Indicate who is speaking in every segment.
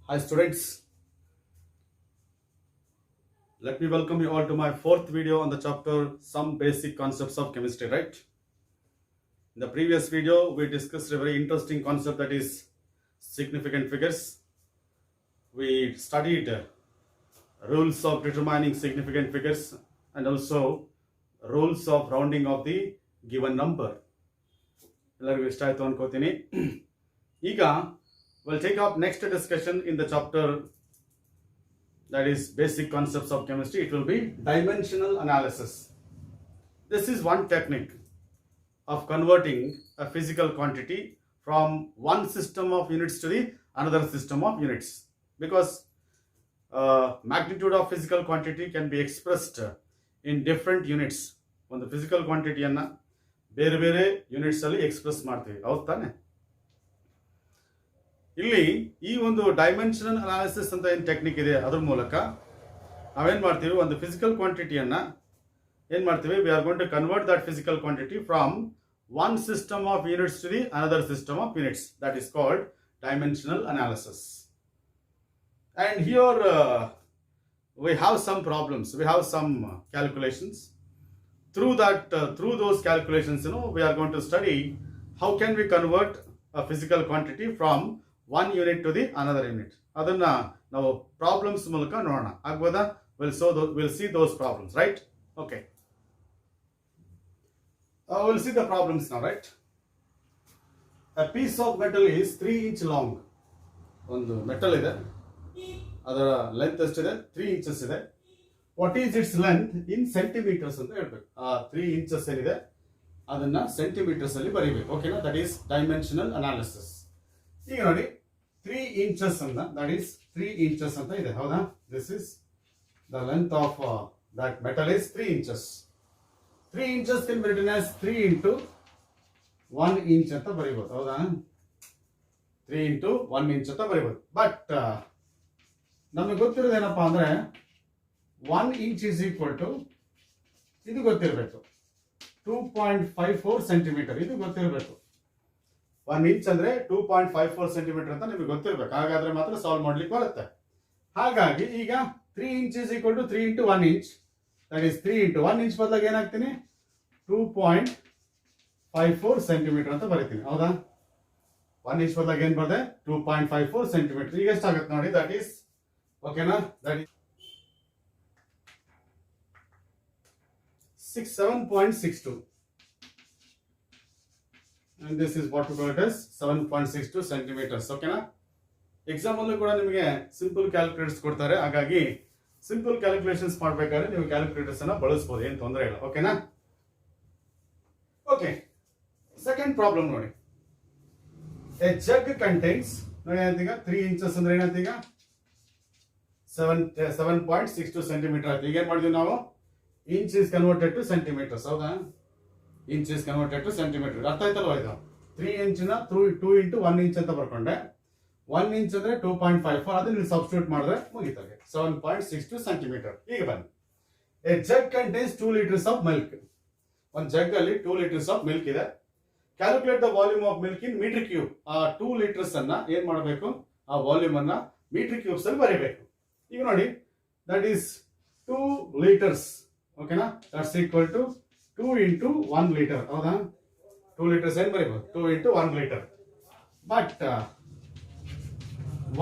Speaker 1: Hi students, let me welcome you all to my fourth video on the chapter Some Basic Concepts of Chemistry, right? In the previous video, we discussed a very interesting concept, that is significant figures. We studied rules of determining significant figures and also rules of rounding of the given number. ಎಲ್ಲರಿಗೂ ಇಷ್ಟ ಆಯ್ತು ಅನ್ಕೋತೀನಿ. ಈಗ we'll take up next discussion in the chapter, that is basic concepts of chemistry. It will be dimensional analysis. This is one technique of converting a physical quantity from one system of units to the another system of units, because magnitude of physical quantity can be expressed in different units. ಒಂದು physical quantity ಅನ್ನ ಬೇರೆ ಬೇರೆ units ಅಲ್ಲಿ express ಮಾಡ್ತೀವಿ, ಹೌದು ತಾನೆ? ಇಲ್ಲಿ ಈ ಒಂದು ಡೈಮೆನ್ಷನಲ್ ಅನಾಲಿಸಿಸ್ ಅಂತ ಏನು ಟೆಕ್ನಿಕ್ ಇದೆ, ಅದ್ರ ಮೂಲಕ ನಾವೇನ್ ಮಾಡ್ತೀವಿ, ಒಂದು ಫಿಸಿಕಲ್ ಕ್ವಾಂಟಿಟಿಯನ್ನ ಏನ್ ಮಾಡ್ತೀವಿ, we are going to convert that physical quantity from one system of units to the another system of units. That is called dimensional analysis. And here we have some problems, we have some calculations. Through those calculations, we are going to study how can we convert a physical quantity from one unit to the another unit. Adanna ನಾವು problems ಮೂಲಕ ನೋಡೋಣ, ಆಗ್ಬೋದಾ? We'll see those problems, right? Okay. We'll see the problems now, right? A piece of metal is 3 inch long. ಒಂದು metal ಇದೆ, ಅದರ length ಎಷ್ಟಿದೆ? 3 inches ಇದೆ. What is its length in centimetres ಅಂತ ಹೇಳ್ಬೇಕು. ಆ 3 inches ಏನಿದೆ ಅದನ್ನ ಸೆಂಟಿಮೀಟರ್ಸ್ ಅಲ್ಲಿ ಬರೀಬೇಕು. ಓಕೆನಾ? That is dimensional analysis. ಈಗ ನೋಡಿ, 3 inches ಅಂತ, ದಟ್ ಈಸ್ 3 inches ಅಂತ ಇದೆ, ಹೌದಾ? This is the length of that metal is 3 inches. 3 inches can be written as 3 into 1 inch ಅಂತ ಬರೀಬಹುದು, ಹೌದಾ? 3 into 1 inch ಅಂತ ಬರೀಬಹುದು. ಬಟ್ ನಮಗೆ ಗೊತ್ತಿರೋದು ಏನಪ್ಪಾ ಅಂದ್ರೆ 1 inch is equal to, ಇದು ಗೊತ್ತಿರಬೇಕು, 2.54 ಸೆಂಟಿಮೀಟರ್, ಇದು ಗೊತ್ತಿರಬೇಕು. 1 inch ಅಂದ್ರೆ 2.54 ಸೆಂಟಿಮೀಟರ್ ಅಂತ ನಿಮಗೆ ಗೊತ್ತಿರಬೇಕು. ಹಾಗಾದ್ರೆ ಮಾತ್ರ ಸಾಲ್ವ್ ಮಾಡ್ಲಿಕ್ಕೆ ಬರುತ್ತೆ. ಹಾಗಾಗಿ ಈಗ 3 inch is equal to 3 into 1 inch, that is 3 into 1 inch ಬದಲಾಗಿ ಏನಾಗ್ತೀನಿ, 2.54 ಸೆಂಟಿಮೀಟರ್ ಅಂತ ಬರೀತೀನಿ, ಹೌದಾ? 1 inch ಬದಲಾಗಿ ಏನ್ ಬರ್ತದೆ? 2.54 ಸೆಂಟಿಮೀಟರ್. ಈಗ ಎಷ್ಟಾಗುತ್ತೆ ನೋಡಿ, ದಟ್ ಈಸ್, ಓಕೆನಾ? That is 7.62, and this is what we call it as 7.62 centimeters. ಓಕೆನಾ? ಎಕ್ಸಾಮ್ ಅಲ್ಲೂ ಕೂಡ ನಿಮಗೆ ಸಿಂಪಲ್ ಕ್ಯಾಲ್ಕುಲೇಟರ್ಸ್ ಕೊಡ್ತಾರೆ, ಹಾಗಾಗಿ ಸಿಂಪಲ್ ಕ್ಯಾಲ್ಕುಲೇಷನ್ಸ್ ಮಾಡ್ಬೇಕಾದ್ರೆ ನೀವು ಕ್ಯಾಲ್ಕುಲೇಟರ್ಸ್ ಅನ್ನ ಬಳಸಬಹುದು, ಏನು ತೊಂದರೆ ಇಲ್ಲ. ಓಕೆನಾ? ಓಕೆ, ಸೆಕೆಂಡ್ ಪ್ರಾಬ್ಲಮ್ ನೋಡಿ. ಎ ಜಗ್ ಕಂಟೈನ್ಸ್, ನೋಡಿ ಏನಂತೀಗ 3 inches ಅಂದ್ರೆ ಏನಂತೀಗ 7.62 ಸೆಂಟಿಮೀಟರ್ ಆಯ್ತು. ಈಗ ಏನ್ ಮಾಡಿದ್ವಿ ನಾವು, inch is converted to centimeters, ಹೌದಾ? Inch is converted to centimeter. ಅರ್ಥ ಆಯ್ತಲ್ವಾ? ಇದು 3 inch ನ 2 into 1 inch ಅಂತ ಬರ್ಕೊಂಡೆ. 1 inch ಅಂದ್ರೆ 2.54, ಅದನ್ನ ನೀವು ಸಬ್ಸ್ಟಿಟ್ಯೂಟ್ ಮಾಡಿದ್ರೆ ಮುಗಿತಾರೆ, 7.62 ಸೆಂಟಿಮೀಟರ್. ಈಗ ಬನ್ನಿ, a jug contains 2 liters of milk. ಒಂದು ಜಗ್ ಅಲ್ಲಿ 2 liters ಆಫ್ ಮಿಲ್ಕ್ ಇದೆ. Calculate the volume of milk in metre cube. ಆ 2 liters ಅನ್ನ ಏನ್ ಮಾಡಬೇಕು, ಆ ವಾಲ್ಯೂಮ್ ಅನ್ನ ಮೀಟರ್ ಕ್ಯೂಬ್ಸ್ ಅಲ್ಲಿ ಬರೀಬೇಕು. ಈಗ ನೋಡಿ, ದಟ್ ಈಸ್ 2 liters. ಓಕೆನಾ? That's equal to 2 into 1 liter, ಹೌದಾ? 2 liters ಏನ್ ಬರೀಬಹುದು, 2 into 1 liter. But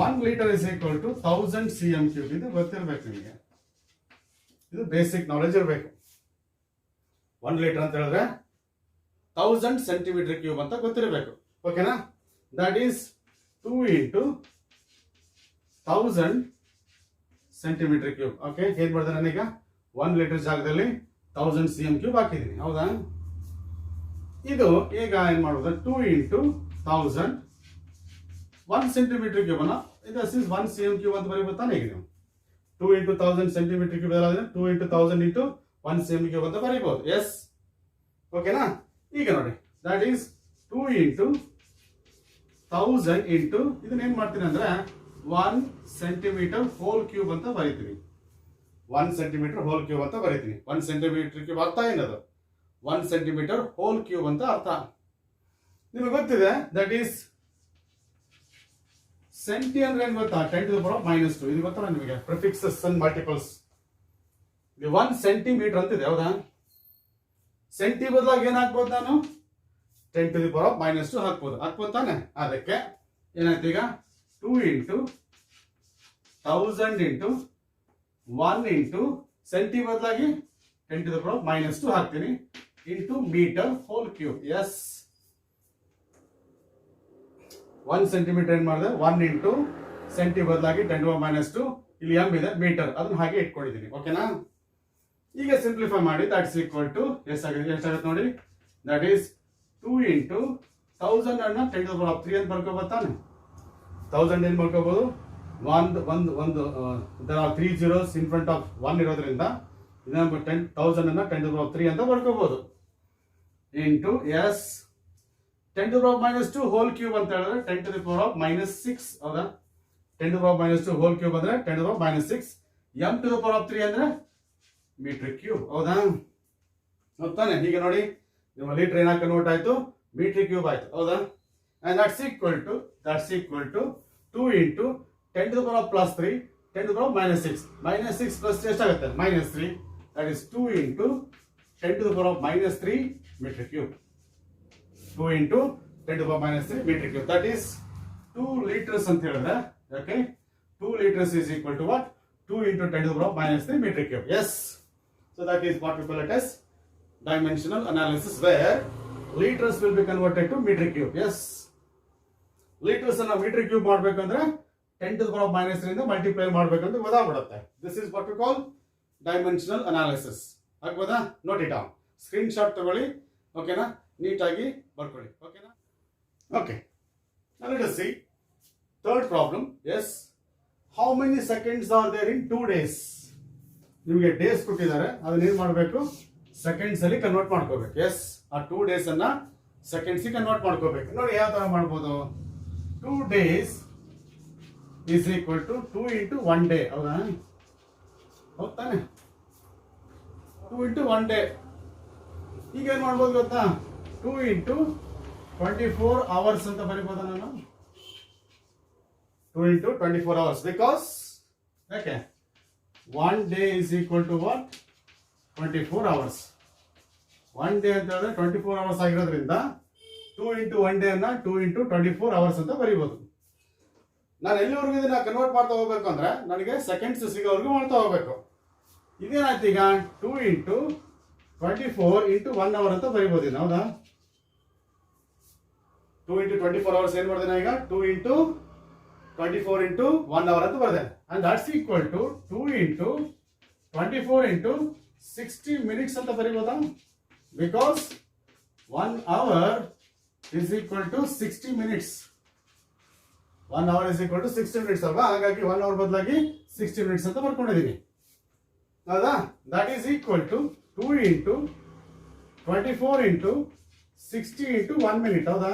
Speaker 1: 1 liter is equal to 1000 cm cube. ಇದು ಗೊತ್ತಿರಬೇಕು ನಿಮಗೆ, ಇದು ಬೇಸಿಕ್ ನಾಲೆಜ್ ಇರಬೇಕು. 1 liter ಅಂತ ಹೇಳಿದ್ರೆ 1000 ಸೆಂಟಿಮೀಟರ್ ಕ್ಯೂಬ್ ಅಂತ ಗೊತ್ತಿರಬೇಕು. ಓಕೆನಾ? That is 2 into 1000 centimetre cube. Okay, ಏನ್ ಮಾಡಿದೆ ನಾನೀಗ 1 liter ಜಾಗದಲ್ಲಿ 1000 cm ಕ್ಯೂಬ್ ಹಾಕಿದ್ದೀನಿ, ಹೌದಾ? ಇದು ಈಗ ಏನ್ ಮಾಡೋದು, 2 into 1000 1 ಸೆಂಟಿಮೀಟರ್ ಕ್ಯೂಬ್ ಅನ್ನ, ದಿಸ್ ಇಸ್ 1 cm ಕ್ಯೂಬ್ ಅಂತ ಬರೀಬೋದಾನೆ. ಈಗ ನೀವು 2 into 1000 ಸೆಂಟಿಮೀಟರ್ ಕ್ಯೂಬ್ ಅಲ್ಲ, 2 into 1000 into 1 cm ಕ್ಯೂಬ್ ಅಂತ ಬರೀಬಹುದು. ಎಸ್, ಓಕೆನಾ? ಈಗ ನೋಡಿ, ದಟ್ ಈಸ್ 2 into 1000 into, ಇದನ್ನ ಏನ್ ಮಾಡ್ತೀನಿ ಅಂದ್ರೆ 1 ಸೆಂಟಿಮೀಟರ್ ಹೋಲ್ ಕ್ಯೂಬ್ ಅಂತ ಬರೀತೀನಿ. 1 ಸೆಂಟಿಮೀಟರ್ ಹೋಲ್ ಕ್ಯೂಬ್ ಅಂತ ಬರೀತೀನಿ. 1 ಸೆಂಟಿಮೀಟರ್ ಕ್ಯೂಬ್ ಅರ್ಥ ಏನದು, 1 ಸೆಂಟಿಮೀಟರ್ ಹೋಲ್ ಕ್ಯೂಬ್ ಅಂತ ಅರ್ಥ ನಿಮಗೆ ಗೊತ್ತಿದೆ. ದಟ್ ಈಸ್ ಸೆಂಟಿ ಅಂದ್ರೆ ಏನ್ ಗೊತ್ತಾ, 10 to the power -2. ಇದು ಗೊತ್ತಲ್ಲ ನಿಮಗೆ, ಪ್ರಿಫಿಕ್ಸಸ್ ಅಂಡ್ ಮಲ್ಟಿಪಲ್ಸ್. 1 ಸೆಂಟಿಮೀಟರ್ ಅಂತಿದೆ, ಹೌದಾ? ಸೆಂಟಿ ಬದಲಾಗಿ ಏನ್ ಹಾಕ್ಬೋದು ನಾನು? 10 to the power -2 ಹಾಕ್ಬೋದು ತಾನೆ? ಅದಕ್ಕೆ ಏನಾಯ್ತು ಈಗ, 2 into 1000 into 1 into ಸೆಂಟಿ ಬದಲಾಗಿ 10 to the power -2 ಹಾಕ್ತೀನಿ into metre whole cube. Yes, 1 centimetre ಏನ್ ಮಾಡಿದೆ, 1 into ಸೆಂಟಿ ಬದಲಾಗಿ 10 to the power -2, ಇಲ್ಲಿ ಎಂ ಇದೆ ಮೀಟರ್, ಅದನ್ನ ಹಾಗೆ ಇಟ್ಕೊಂಡಿದ್ದೀನಿ. ಓಕೆನಾ? ಈಗ ಸಿಂಪ್ಲಿಫೈ ಮಾಡಿ, ದಟ್ಸ್ ಈಕ್ವಲ್ ಟು ಎಷ್ಟಾಗುತ್ತೆ ನೋಡಿ, ದಟ್ ಈಸ್ 2 into 1000 ಅನ್ನ 10 to the power 3 ಅಂತ ಬರ್ಕೋಬೋದು ತಾನೆ? 1000 ಏನ್ ಬರ್ಕೋಬಹುದು, ಒಂದು there are 3 zeros in front of 1 ಇರೋದ್ರಿಂದ ಇದನ್ನ 10,000 ಅನ್ನ 10 to the power 3 ಅಂತ ಬರ್ಕೋಬಹುದು. ಇಂಟು ಎಸ್ 10 to the power -2 whole cube ಅಂತ ಹೇಳಿದ್ರೆ 10 to the power -6, ಹೌದಾ? 10 to the power -2 whole cube ಅಂದ್ರೆ 10 to the power -6. m to the power 3 ಅಂದ್ರೆ ಮೀಟರ್ ಕ್ಯೂಬ್, ಹೌದಾ? ಗೊತ್ತಾನೆ? ಹೀಗೆ ನೋಡಿ, ನಿಮ್ಮ ಲೀಟರ್ ಏನಾಗ ಕನ್ವರ್ಟ್ ಆಯ್ತು, ಮೀಟರ್ ಕ್ಯೂಬ್ ಆಯ್ತು, ಹೌದಾ? And that's equal to 2 into 10 to the power +3, 10 to the power -6. -6 plus ಎಷ್ಟಾಗುತ್ತೆ, -3. That is 2 into 10 to the power -3 metre cube. 2 into 10 to the power -3 metre cube. That is 2 liters ಅಂತ ಹೇಳಿದ್ರೆ, okay, 2 liters is equal to what? 2 into 10 to the power -3 meter cube. Yes. So that is what we call it as dimensional analysis, where liters will be converted to meter cube. Yes. Liters ಅನ್ನ meter cube ಮಾಡಬೇಕಂದ್ರೆ 10 to the power -3 ಇಂದ multiply ಮಾಡಬೇಕಂತ ಗೊತ್ತಾಗ್ಬಿಡುತ್ತೆ. This is what we call dimensional analysis. ಆಗ್ಬೋದಾ? Note it down, screen shot ತಗೊಳ್ಳಿ, ಓಕೆನಾ? ನೀಟಾಗಿ ಬರ್ಕೊಳ್ಳಿ, ಓಕೆನಾ? Okay, now let us see third problem. Yes, how many seconds are there in 2 days? ನಿಮಗೆ ಡೇಸ್ ಕೊಟ್ಟಿದ್ದಾರೆ, ಅದನ್ನ ಏನ್ ಮಾಡಬೇಕು, ಸೆಕೆಂಡ್ಸ್ ಅಲ್ಲಿ ಕನ್ವರ್ಟ್ ಮಾಡ್ಕೋಬೇಕು. ಎಸ್, ಆ 2 days ಅನ್ನ ಸೆಕೆಂಡ್ಸ್ ಕನ್ವರ್ಟ್ ಮಾಡ್ಕೋಬೇಕು. ನೋಡಿ ಯಾವ ತರ ಮಾಡ್ಬೋದು. 2 days is equal to 2 into 1 day, ಹೌದಾ? ಹೌದಾನೆ? 2 into 1 day. ಈಗ ಏನ್ ಮಾಡ್ಬೋದು ಗೊತ್ತಾ, 2 into 24 hours ಅಂತ ಬರೀಬೋದ ನಾನು. 2 into 24 hours, because okay, 1 day is equal to what? 24 hours. 1 day ಅಂತ ಹೇಳಿದ್ರೆ 24 hours ಆಗಿರೋದ್ರಿಂದ 2 into 1 day ಅನ್ನ 2 into 24 hours ಅಂತ ಬರೀಬಹುದು. ನಾನು ಎಲ್ಲಿವರೆಗೂ ಇದನ್ನ ಕನ್ವರ್ಟ್ ಮಾಡ್ತಾ ಹೋಗ್ಬೇಕು ಅಂದ್ರೆ ನನಗೆ ಸೆಕೆಂಡ್ಸ್ ಸಿಗೋವರೆಗೂ ಮಾಡ್ತಾ ಹೋಗ್ಬೇಕು. ಇದೇನಾಯ್ತು ಈಗ, 2 into 24 into 1 hour ಅಂತ ಬರೀಬಹುದು, ಹೌದಾ? 2 into 24 hours ಏನ್ ಮಾಡಿದೆ ಈಗ, 2 into 24 into 1 hour ಅಂತ ಬರೆದೆ. And that's equal to 2 into 24 into 60 minutes ಅಂತ ಬರೀಬೋದಾ? Because 1 hour is equal to 60 minutes. 1 hour is equal to 60 minutes ಅಲ್ವಾ? ಹಾಗಾಗಿ 1 hour ಬದಲಾಗಿ 60 minutes ಅಂತ ಬರ್ಕೊಂಡಿದ್ದೀನಿ, ಹೌದಾ? That is equal to 2 into 24 into 60 into 1 minute, ಹೌದಾ?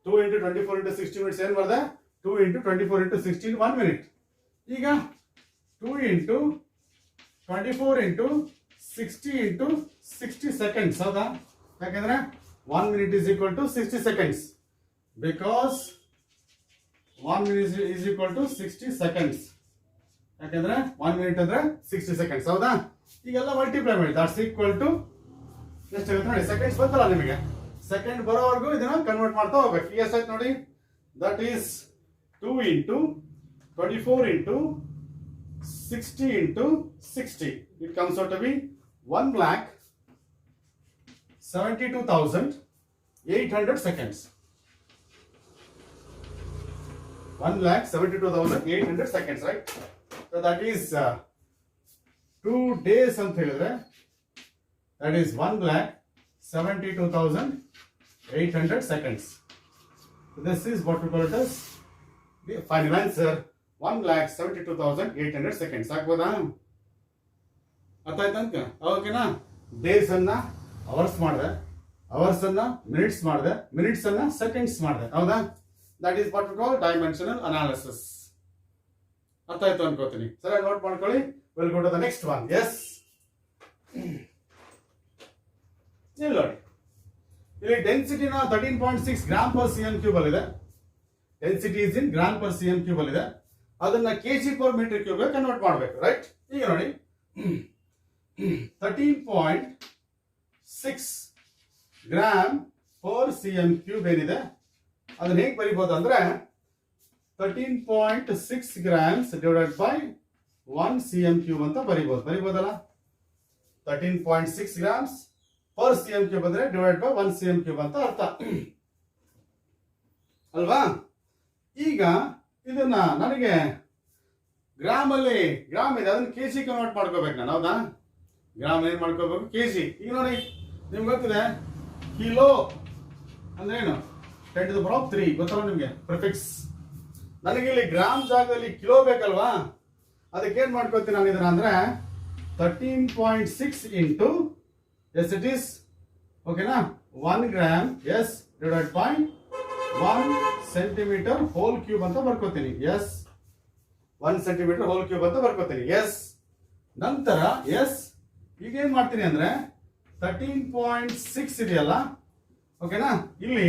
Speaker 1: 2 into 24 into 60 minutes ಏನು ಮಾಡಿದೆ, 2 into 24 into 60 1 minute. ಈಗ 2 into 24 into 60 into 60 seconds, ಹೌದಾ? ಯಾಕಂದ್ರೆ 1 minute is equal to 60 seconds, because 1 minute is equal to 60 seconds. ಯಾಕಂದ್ರೆ 1 minute ಅಂದ್ರೆ 60 seconds, ಹೌದಾ? ಈಗೆಲ್ಲ ಮಲ್ಟಿಪ್ಲೈ ಮಾಡಿ, ದಟ್ಸ್ ಈಕ್ವಲ್ ಟು ಎಷ್ಟಾಗುತ್ತೆ ನೋಡಿ, ಸೆಕೆಂಡ್ಸ್ ಬಂತಲ್ಲ ನಿಮಗೆ, ಸೆಕೆಂಡ್ ಬರೋವರೆಗೂ ಇದನ್ನ ಕನ್ವರ್ಟ್ ಮಾಡ್ತಾ ಹೋಗ್ಬೇಕು. ಈಗ ಎಷ್ಟಾಯ್ತು ನೋಡಿ, that is 2 into 24 into 60 into 60. It comes out to be 1,72,800 seconds. 1,72,800 seconds, right? So that is 2 days ಅಂತ ಹೇಳಿದ್ರೆ, that is 1,72,800 seconds. So this is what we call it as the final answer, 1,72,800 seconds. ಆಗ್ಬೋದಾ? ಅರ್ಥ ಆಯ್ತಂತ? ಓಕೆನಾ? Days ಅನ್ನ hours ಮಾಡಿದೆ, hours ಅನ್ನ minutes ಮಾಡಿದೆ, ಮಿನಿಟ್ಸ್ ಅನ್ನ ಸೆಕೆಂಡ್ಸ್ ಮಾಡಿದೆ, ಹೌದಾ? That is what we call dimensional analysis. ಅರ್ಥ ಆಯ್ತು ಅನ್ಕೋತೀನಿ. ಸರಿ, ನೋಟ್ ಮಾಡ್ಕೊಳ್ಳಿ. Will go to the next one. Yes, ಇಲ್ಲಿ ನೋಡಿ, ಇಲ್ಲಿ ಡೆನ್ಸಿಟಿನ 13.6 ಗ್ರಾಮ್ ಪರ್ CM ಕ್ಯೂಬ್ ಅಲ್ಲಿ ಇದೆ. Density is in gram per C M cube ಅಲ್ಲಿ ಇದೆ, ಅದನ್ನ KG per metre cube convert ಮಾಡಬೇಕು. ರೈಟ್, ಈಗ ನೋಡಿ 13.6 gram per C M cube ಏನಿದೆ ಅದನ್ನ ಹೇಗೆ ಬರೀಬಹುದು ಅಂದ್ರೆ 13.6 grams divided by 1 C M cube ಅಂತ ಬರೀಬಹುದಲ್ಲ. 13.6 grams per C M cube ಅಂದ್ರೆ divide by 1 C M cube ಅಂತ ಅರ್ಥ ಅಲ್ವಾ. ಈಗ ಇದನ್ನ ನನಗೆ ಗ್ರಾಮ್ ಇದೆ, ಅದನ್ನ ಕೆಜಿ ಕನ್ವರ್ಟ್ ಮಾಡ್ಕೋಬೇಕು ನಾನು, ಹೌದಾ. ಗ್ರಾಮ್ ಏನ್ ಮಾಡ್ಕೋಬೇಕು, ಕೆಜಿ. ಈಗ ನೋಡಿ ನಿಮ್ಗೆ ಗೊತ್ತಿದೆ ಕಿಲೋ ಅಂದ್ರೆ ಏನು, 10 to the power 3 ಗೊತ್ತಲ್ಲ ನಿಮ್ಗೆ ಪ್ರಿಫಿಕ್ಸ್. ನನಗೆ ಇಲ್ಲಿ ಗ್ರಾಮ್ ಜಾಗದಲ್ಲಿ ಕಿಲೋ ಬೇಕಲ್ವಾ, ಅದಕ್ಕೆ ಏನ್ ಮಾಡ್ಕೋತೀನಿ ನಾನು ಇದನ್ನ ಅಂದ್ರೆ 13.6 ಇಂಟು ಎಸ್ ಇಟ್ ಈಸ್, ಓಕೆನಾ, 1 gram yes divided by 1 centimetre whole cube ಅಂತ ಬರ್ಕೋತೀನಿ. ಎಸ್ 1 ಸೆಂಟಿಮೀಟರ್ ಹೋಲ್ ಕ್ಯೂಬ್ ಅಂತ ಬರ್ಕೋತೀನಿ. ಎಸ್ ನಂತರ ಎಸ್ ಈಗ ಏನ್ ಮಾಡ್ತೀನಿ ಅಂದ್ರೆ 13.6 ಇದೆಯಲ್ಲ, ಓಕೆನಾ, ಇಲ್ಲಿ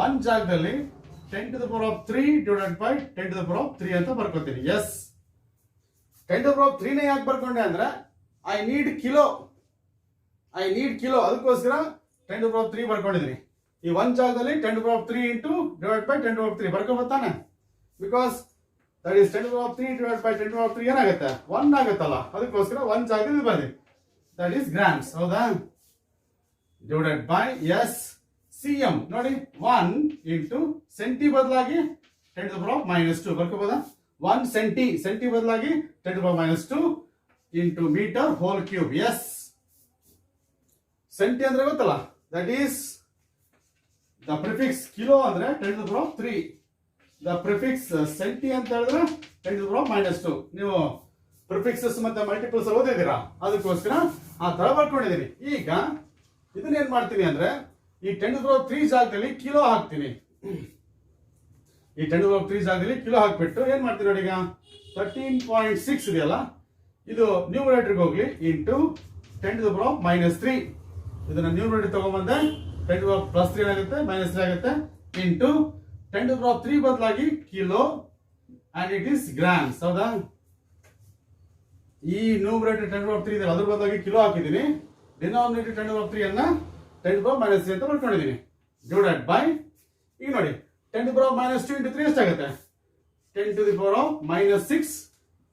Speaker 1: 1 ಜಾಗದಲ್ಲಿ 10 to the power 3 divided by 10 to the power 3 ಅಂತ ಬರ್ಕೋತೀನಿ. ಎಸ್ 10 to the power 3 ನೇ ಯಾಕೆ ಬರ್ಕೊಂಡೆ ಅಂದ್ರೆ ಐ ನೀಡ್ ಕಿಲೋ, ಅದಕ್ಕೋಸ್ಕರ 10 to the power 3 ಬರ್ಕೊಂಡಿದ್ದೀನಿ. ಈ 1 ಜಾಗದಲ್ಲಿ 10 to the power 3 into divide by 10 to the power 3 ಬರ್ಕೋಬತ್ತಾನೆ, because that is 10 to the power 3 divide by 10 to the power 3 ಏನಾಗುತ್ತೆ 1 ಆಗುತ್ತಲ್ಲ, ಅದಕ್ಕೋಸ್ಕರ 1 ಜಾಗದಲ್ಲಿ ಬರ್ದಿ, ದಟ್ ಈಸ್ ಗ್ರಾಮ್ಸ್, ಹೌದಾ. Divided by yes C M ನೋಡಿ 1 ಇಂಟು ಸೆಂಟಿ ಬದಲಾಗಿ 10 to the power -2 ಬರ್ಕೋಬೋದಾ. 1 ಸೆಂಟಿ ಬದಲಾಗಿ 10 to the power -2 into metre whole cube. Yes centi ಅಂದ್ರೆ ಗೊತ್ತಲ್ಲ, that is the prefix kilo ಅಂದ್ರೆ 10 to the power 3, the prefix centi ಅಂತ ಹೇಳಿದ್ರೆ 10 to the power -2. ನೀವು ಪ್ರಿಫಿಕ್ಸಸ್ ಮತ್ತೆ ಮಲ್ಟಿಪಲ್ಸ್ ಓದಿದ್ದೀರಾ, ಅದಕ್ಕೋಸ್ಕರ ಆ ತರ ಬರ್ಕೊಂಡಿದ್ದೀನಿ. ಈಗ ಇದನ್ನ ಏನ್ ಮಾಡ್ತೀನಿ ಅಂದ್ರೆ ಈ 10 to the power 3 ಜಾಗದಲ್ಲಿ ಕಿಲೋ ಹಾಕ್ತೀನಿ. ಈ 10 to the power 3 ಜಾಗದಲ್ಲಿ ಕಿಲೋ ಹಾಕ್ಬಿಟ್ಟು ಏನ್ ಮಾಡ್ತೀನಿ ನೋಡಿ, ಈಗ 13.6 ಇದೆಯಲ್ಲ, ಇದು ನ್ಯೂಮರೇಟರ್ಗೆ ಹೋಗ್ಲಿ ಇಂಟು 10 to the power -3, ಇದನ್ನ ನ್ಯೂಮರೇಟರ್ ತಗೊಂಡ್ಬಂದೆ 10 to the power +3 ಆಗುತ್ತೆ -3 ಆಗುತ್ತೆ ಇಂಟು 10 to the power 3 ಬದಲಾಗಿ kilo and it is grams, ಹೌದಾ. ಈ ನ್ಯೂಮರೇಟರ್ 10 to the power 3 ಇದೆ, ಅದ್ರ ಬದಲಾಗಿ ಕಿಲೋ ಹಾಕಿದ್ದೀನಿ. ಡಿನಾಮಿನೇಟರ್ 10 to the power 3 ಅನ್ನ 10 to the power -3 ಅಂತ ಬರ್ಕೊಂಡಿದ್ದೀನಿ. ಡಿವೈಡೆಡ್ ಬೈ ಈಗ ನೋಡಿ 10 to the power -2 ಇಂಟು 3 ಎಷ್ಟಾಗುತ್ತೆ, 10 to the power -6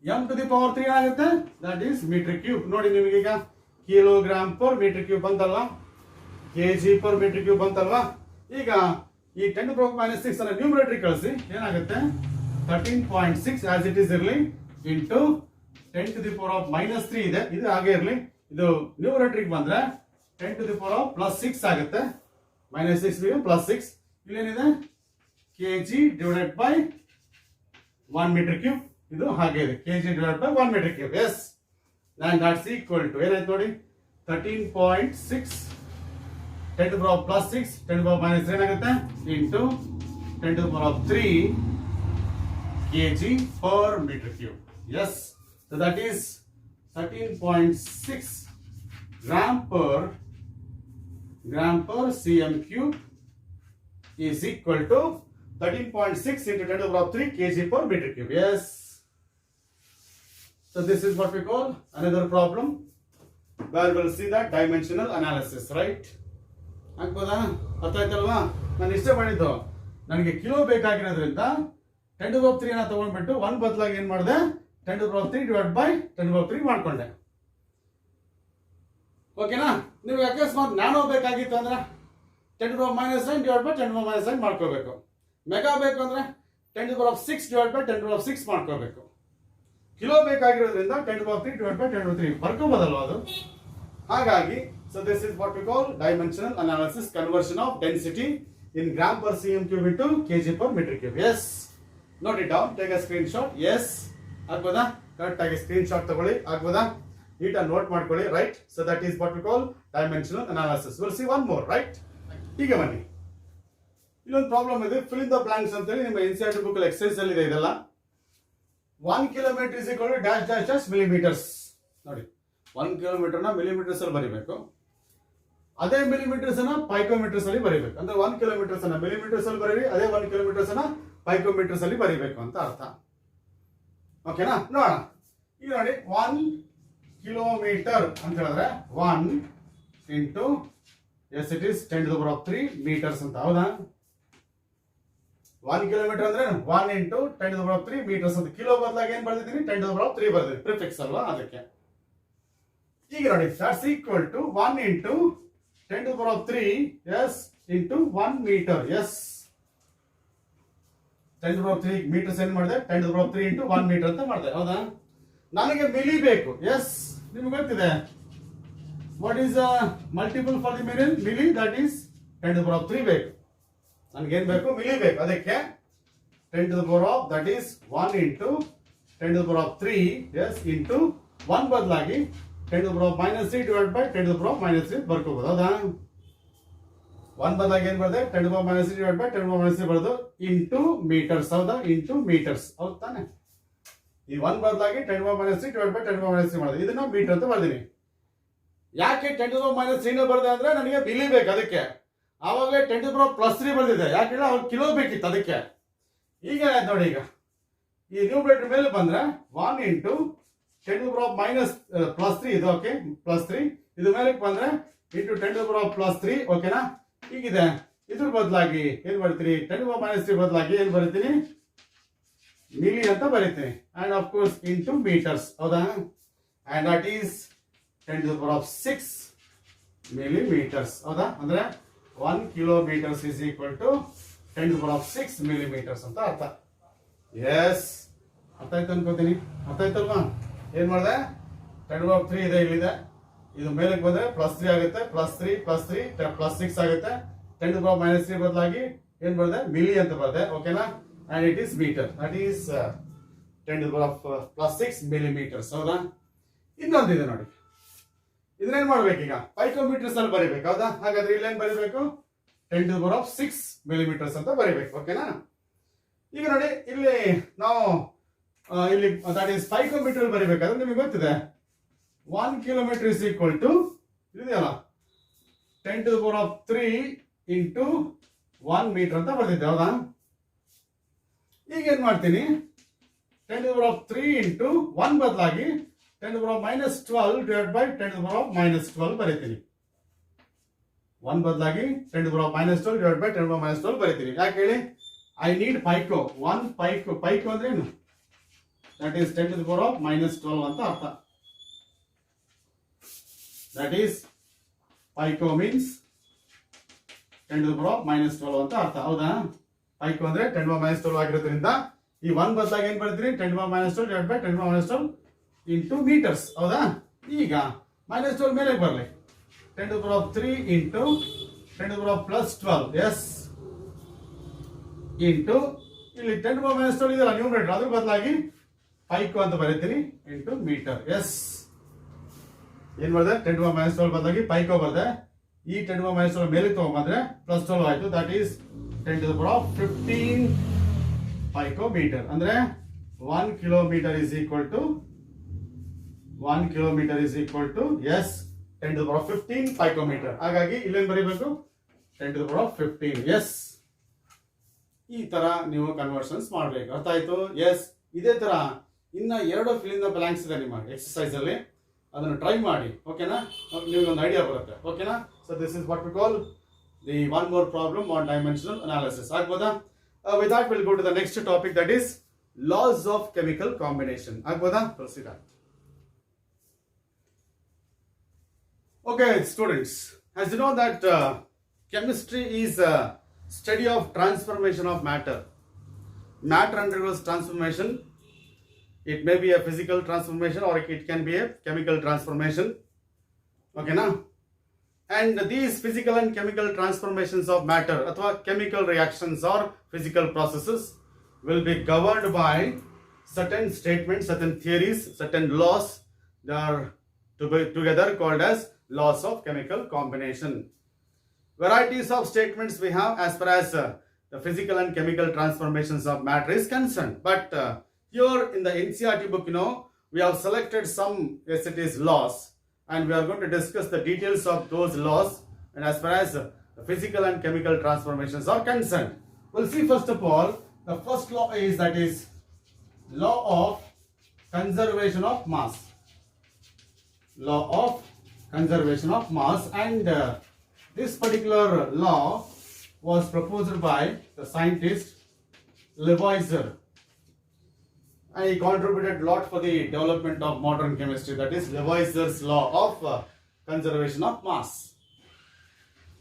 Speaker 1: m to the power 3 ಆಗುತ್ತೆ, ದಟ್ ಈಸ್ ಮೀಟರ್ ಕ್ಯೂಬ್. ನೋಡಿ ನಿಮಗೆ ಈಗ ಕಿಲೋಗ್ರಾಮ್ ಪರ್ ಮೀಟರ್ ಕ್ಯೂಬ್ ಬಂತಲ್ವಾ, ಕೆಜಿ ಪರ್ ಮೀಟರ್ ಕ್ಯೂಬ್ ಬಂತಲ್ವಾ. ಈಗ ಈ 10 to the power -6 ಅನ್ನ ನ್ಯೂಮರೇಟರ್ ಕಳಿಸಿ ಏನಾಗುತ್ತೆ 13.6 ಆಸ್ ಇಟ್ ಈಸ್ ಇರಲಿ ಇಂಟು 10 to the power -3 ಇದೆ, ಇದು ಹಾಗೆ ಇರಲಿ. ಇದು ನ್ಯೂಮರೇಟರ್ ಬಂದ್ರೆ 10 to the power +6 ಆಗುತ್ತೆ, -6 +6. ಇಲ್ಲೇನಿದೆ KG divided by 1 metre cube, ಇದು ಹಾಗೆ ಇದೆ KG divide by 1 metre cube. Yes and that's equal to ಏನಾಯ್ತು ನೋಡಿ 13.6 10 to the power +6 10 to the power -3 ಏನಾಗುತ್ತೆ into 10 to the power 3 kg per meter cube. Yes, so that is 13.6 gram per cm cube is equal to 13.6 into 10 to the power 3 kg per meter cube. Yes. So this is what we call another problem where we'll see that dimensional analysis, right? ಆಗ್ಬೋದಾ, ಅರ್ಥ ಆಯ್ತಲ್ವಾ. ನಾನು ಇಷ್ಟ ಮಾಡಿದ್ದು ನನಗೆ kilo ಬೇಕಾಗಿರೋದ್ರಿಂದ 10 to the power 3 ನ ತಗೊಂಡ್ಬಿಟ್ಟು 1 ಬದಲಾಗಿ ಏನ್ ಮಾಡಿದೆ 10 to the power 3 divide by 10 to the power 3 ಮಾಡ್ಕೊಂಡೆ. ಓಕೆನಾ. ನೀವು ಅಕಸ್ಮಾತ್ ನ್ಯಾನೋ ಬೇಕಾಗಿತ್ತು ಅಂದ್ರೆ 10 to the power -9 divide by 10 to the power -9 ಮಾಡ್ಕೋಬೇಕು. ಮೆಗಾ ಬೇಕು ಅಂದ್ರೆ 10 to the power 6 divide by 10 to the power 6 ಮಾಡ್ಕೋಬೇಕು. ಕಿಲೋ ಬೇಕಾಗಿರೋದ್ರಿಂದ 10 to the power 3 divide by 10 to the power 3 ಬರ್ಕೋಬೋದಲ್ವಾ ಅದು. ಹಾಗಾಗಿ so this is what we call dimensional analysis, conversion of density in gram per cm cube into kg per meter cube. Yes, note it down, take a screenshot. Yes, ಆಗ್ಬೋದಾ, correct ಆಗಿ screenshot ತಗೊಳ್ಳಿ, ಆಗ್ಬೋದಾ, ನೀಟಾಗಿ note ಮಾಡ್ಕೊಳ್ಳಿ, right. So that is what we call dimensional analysis. Will see one more, right. ಈಗ ಬನ್ನಿ, ಇಲ್ಲೊಂದು problem ಇದೆ, ಫಿಲ್ ಇನ್ ದ ಬ್ಲಾಂಕ್ಸ್ ಅಂತ ಹೇಳಿ ನಿಮ್ಮ NCERT ಬುಕ್ ಅಲ್ಲಿ ಎಕ್ಸರ್ಸೈಸ್ ಅಲ್ಲಿ ಇದೆ ಇದೆಲ್ಲ. 1 kilometer is equal to dash dash dash millimeters. ನೋಡಿ 1 kilometer ನ ಮಿಲಿಮೀಟರ್ಸ್ ಅಲ್ಲಿ ಬರೀಬೇಕು, ಅದೇ ಮಿಲಿಮೀಟರ್ಸ್ ಅನ್ನ ಪೈಕೋಮೀಟರ್ಸ್ ಅಲ್ಲಿ ಬರೀಬೇಕು. ಅಂದ್ರೆ 1 kilometers ಅನ್ನ ಮಿಲಿಮೀಟರ್ಸ್ ಅಲ್ಲಿ ಬರೀರಿ, ಅದೇ 1 kilometers ಅನ್ನ ಪೈಕೋಮೀಟರ್ಸ್ ಅಲ್ಲಿ ಬರೀಬೇಕು ಅಂತ ಅರ್ಥ. ಓಕೆನಾ? ನೋಡೋಣ. ಈಗ ನೋಡಿ 1 ಕಿಲೋಮೀಟರ್ ಅಂತ ಹೇಳಿದ್ರೆ 1 into yes it is 10 to the power of 3 metres ಅಂತ. ಹೌದಾ? 1 ಕಿಲೋಮೀಟರ್ ಅಂದ್ರೆ 1 into 10 to the power of 3 metres ಅಂತ. ಕಿಲೋ ಬದಲಾಗಿ ಏನ್ ಬರ್ದಿದ್ದೀನಿ? 10 to the power of 3 ಬರ್ದಿದ್ದೀನಿ. ಪ್ರಿಫಿಕ್ಸ್ ಅಲ್ವಾ ಅದಕ್ಕೆ. ಈಗ ನೋಡಿ, that's equal to 1 into 10 to the power of 3 yes into 1 metre. Yes 10 to the power of 3 metres ಏನ್ ಮಾಡಿದೆ? 10 to the power of 3 into 1 metre ಅಂತ ಮಾಡಿದೆ. ಹೌದಾ? ನನಗೆ ಮಿಲಿ ಬೇಕು. ಎಸ್, ನಿಮ್ಗೆ ಗೊತ್ತಿದೆ what is multiple for the milli? That is 10 to the power of 3 ಬೇಕು. ನನಗೇನ್ ಬೇಕು? ಮಿಲಿ ಬೇಕು. ಅದಕ್ಕೆ 10 to the power of that is 1 into 10 to the power of 3 yes into 1 ಬದಲಾಗಿ 10 to the power of -3 divided by 10 to the power of -3 ಬರ್ಕೋಬಹುದು. ಹೌದಾ? 1 ಬದಲಾಗಿ ಏನ್ ಬರ್ತದೆ? 10 to the power of -3 divided by 10 to the power of -3 ಬರೋದು into metres. ಹೌದಾ? Into metres. ಹೌದು ತಾನೆ? ಈ 1 ಬದಲಾಗಿ 10 to the power of -3 divided by 10 to the power of -3 ಮಾಡೋದು. ಇದನ್ನ ಮೀಟರ್ ಅಂತ ಬರ್ದೀನಿ. ಯಾಕೆ 10 to the power of -3 ಬರ್ದೆ ಅಂದ್ರೆ ನನಗೆ ಮಿಲಿ ಬೇಕು. ಅದಕ್ಕೆ ಆವಾಗಲೇ 10 to the power of +3 ಬರ್ದಿದೆ. ಯಾಕೆಂದ್ರೆ ಅವ್ರು ಕಿಲೋ ಬೇಕಿತ್ತು ಅದಕ್ಕೆ. ಈಗ ನೋಡಿ, ಈಗ ಈ ನ್ಯೂಮರೇಟರ್ ಮೇಲೆ ಬಂದ್ರೆ 1 into 10 to the power of +3 ಇದು. ಓಕೆ, +3 ಇದು ಮೇಲೆ ಬಂದ್ರೆ into 10 to the power of +3. ಓಕೆನಾ? ಹೀಗಿದೆ. ಇದ್ರ ಬದಲಾಗಿ ಏನ್ ಬರ್ತೀನಿ? 10 to the power of -3 ಬದಲಾಗಿ ಏನ್ ಬರೀತೀನಿ? ಮಿಲಿ ಅಂತ ಬರೀತೀನಿ. And of course into metres. ಹೌದಾ? And that is 10 to the power of 6 millimeters. ಹೌದಾ? ಅಂದ್ರೆ 1 kilometres is equal to 10 to the power of 6 millimeters ಅಂತ ಅರ್ಥ. ಎಸ್, ಅರ್ಥ ಆಯ್ತು ಅನ್ಕೋತೀನಿ. ಅರ್ಥ ಆಯ್ತಲ್ವಾ? ಏನ್ ಮಾಡಿದೆ? 10 to the power of 3 ಇದೆ, ಇಲ್ಲಿದೆ. ಇದು ಮೇಲಕ್ಕೆ ಬಂದ್ರೆ +3 ಆಗುತ್ತೆ. +3 +3 +6 ಆಗುತ್ತೆ. 10 to the power of -3 ಬದಲಾಗಿ ಏನ್ ಬರ್ತದೆ? ಮಿಲಿ ಅಂತ ಬರ್ತದೆ. ಓಕೆನಾ? And it is metre. That is 10 to the power of +6 millimeters. ಹೌದಾ? ಇನ್ನೊಂದಿದೆ ನೋಡಿ. ಇದನ್ನೇನ್ ಮಾಡ್ಬೇಕೀಗ? ಪೈಕೋಮೀಟರ್ಸ್ ಅಲ್ಲಿ ಬರೀಬೇಕು. ಹೌದಾ? ಹಾಗಾದ್ರೆ ಇಲ್ಲೇನ್ ಬರೀಬೇಕು? 10 to the power of 6 millimeters ಅಂತ ಬರೀಬೇಕು. ಓಕೆನಾ? ಈಗ ನೋಡಿ, ಇಲ್ಲಿ ನಾವು ಇಲ್ಲಿ ದಟ್ ಈಸ್ ಪೈಕೋಮೀಟರ್ ಬರೀಬೇಕಾದ್ರೆ ನಿಮಗೆ ಗೊತ್ತಿದೆ 1 ಕಿಲೋಮೀಟರ್ ಇಸ್ ಈಕ್ವಲ್ ಟು ಇದೆಯಲ್ಲ 10 to the power of 3 into 1 metre ಅಂತ ಬರ್ತಿದ್ದೆ. ಹೌದಾ? ಈಗ ಏನ್ ಮಾಡ್ತೀನಿ? 10 to the power of 3 into 1 ಬದಲಾಗಿ 10 to the power of -12 divided by 10 to the power of -12 ಬರೀತೀನಿ. 1 ಬದಲಾಗಿ 10 to the power of -12 divided by 10 to the power of -12 ಬರೀತೀನಿ. ಯಾಕೆ ಹೇಳಿ? I need Heiko. 1 Heiko. Pico ಅಂದ್ರೆ ಏನು? That is 10 to the power of -12 ಅಂತ ಅರ್ಥ. That is pico means 10 to the power of -12 ಅಂತ ಅರ್ಥ. ಹೌದಾ? ಪೈಕೋ ಅಂದ್ರೆ 10 to the power of -12 ಆಗಿರೋದ್ರಿಂದ ಈ 1 ಬದಲಾಗಿ ಏನ್ ಬರ್ತೀನಿ? 10 to the power of -12 divided by 10 to the power of -12 into metres. ಹೌದಾ? ಈಗ -12 ಮೇಲೆ ಬರಲಿ. 10 to the power of 3 into 10 to the power of +12 yes into ಇಲ್ಲಿ 10 to the power of -12 ಇದೆಲ್ಲ ನ್ಯೂಮರೇಟರ್, ಅದ್ರ ಬದಲಾಗಿ ಪೈಕೋ ಅಂತ ಬರೀತೀನಿ ಇಂಟು ಮೀಟರ್. ಎಸ್, ಏನ್ ಬರ್ದೆ? 10 to the power of -12 ಬದಲಾಗಿ ಪೈಕೋ ಬರ್ದೆ. ಈ 10 to the power of -12 ಮೇಲೆ ತಗೊಂಡ್ಬಂದ್ರೆ +12 ಆಯ್ತು. That is 10 to the power of 15 picometre. ಅಂದ್ರೆ 1 kilometre is equal to 1 kilometre is equal to yes 10 to the power of 15 picometre. ಹಾಗಾಗಿ ಇಲ್ಲೇನ್ ಬರೀಬೇಕು? 10 to the power of 15. Yes, ಈ ತರ ನೀವು ಕನ್ವರ್ಷನ್ಸ್ ಮಾಡಬೇಕು. ಅರ್ಥ ಆಯ್ತು? ಎಸ್, ಇದೇ ತರ ಇನ್ನ 2 ಫಿಲ್ ಇನ್ ದ ಬ್ಲಾಂಕ್ಸ್ ಇದೆ ನಿಮ್ಮ ಎಕ್ಸರ್ಸೈಸ್ ಅಲ್ಲಿ. ಅದನ್ನು ಟ್ರೈ ಮಾಡಿ. ಓಕೆನಾ? ನಿಮಗೆ ಒಂದು ಐಡಿಯಾ ಬರುತ್ತೆ. ಓಕೆನಾ? So this is what we call the one more problem on dimensional analysis. ಆಗ್ಬೋದಾ? With that will go to the next topic, that is laws of chemical combination. ಆಗ್ಬೋದಾ? Proceed. Okay, students, as you know that chemistry is a study of transformation of matter. Matter undergoes transformation. It may be a physical transformation or it can be a chemical transformation. Okay, now? And these physical and chemical transformations of matter, athwa chemical reactions or physical processes, will be governed by certain statements, certain theories, certain laws. They are together called as laws of chemical combination. Varieties of statements we have as far as the physical and chemical transformations of matter is concerned. But here in the NCERT book, we have selected some, yes, it is laws, and we are going to discuss the details of those laws. And as far as the physical and chemical transformations are concerned, we'll see first of all The first law is, that is law of conservation of mass. Law of conservation of mass, and this particular law was proposed by the scientist Lavoisier, and he contributed a lot for the development of modern chemistry. That is Lavoisier's law of conservation of mass.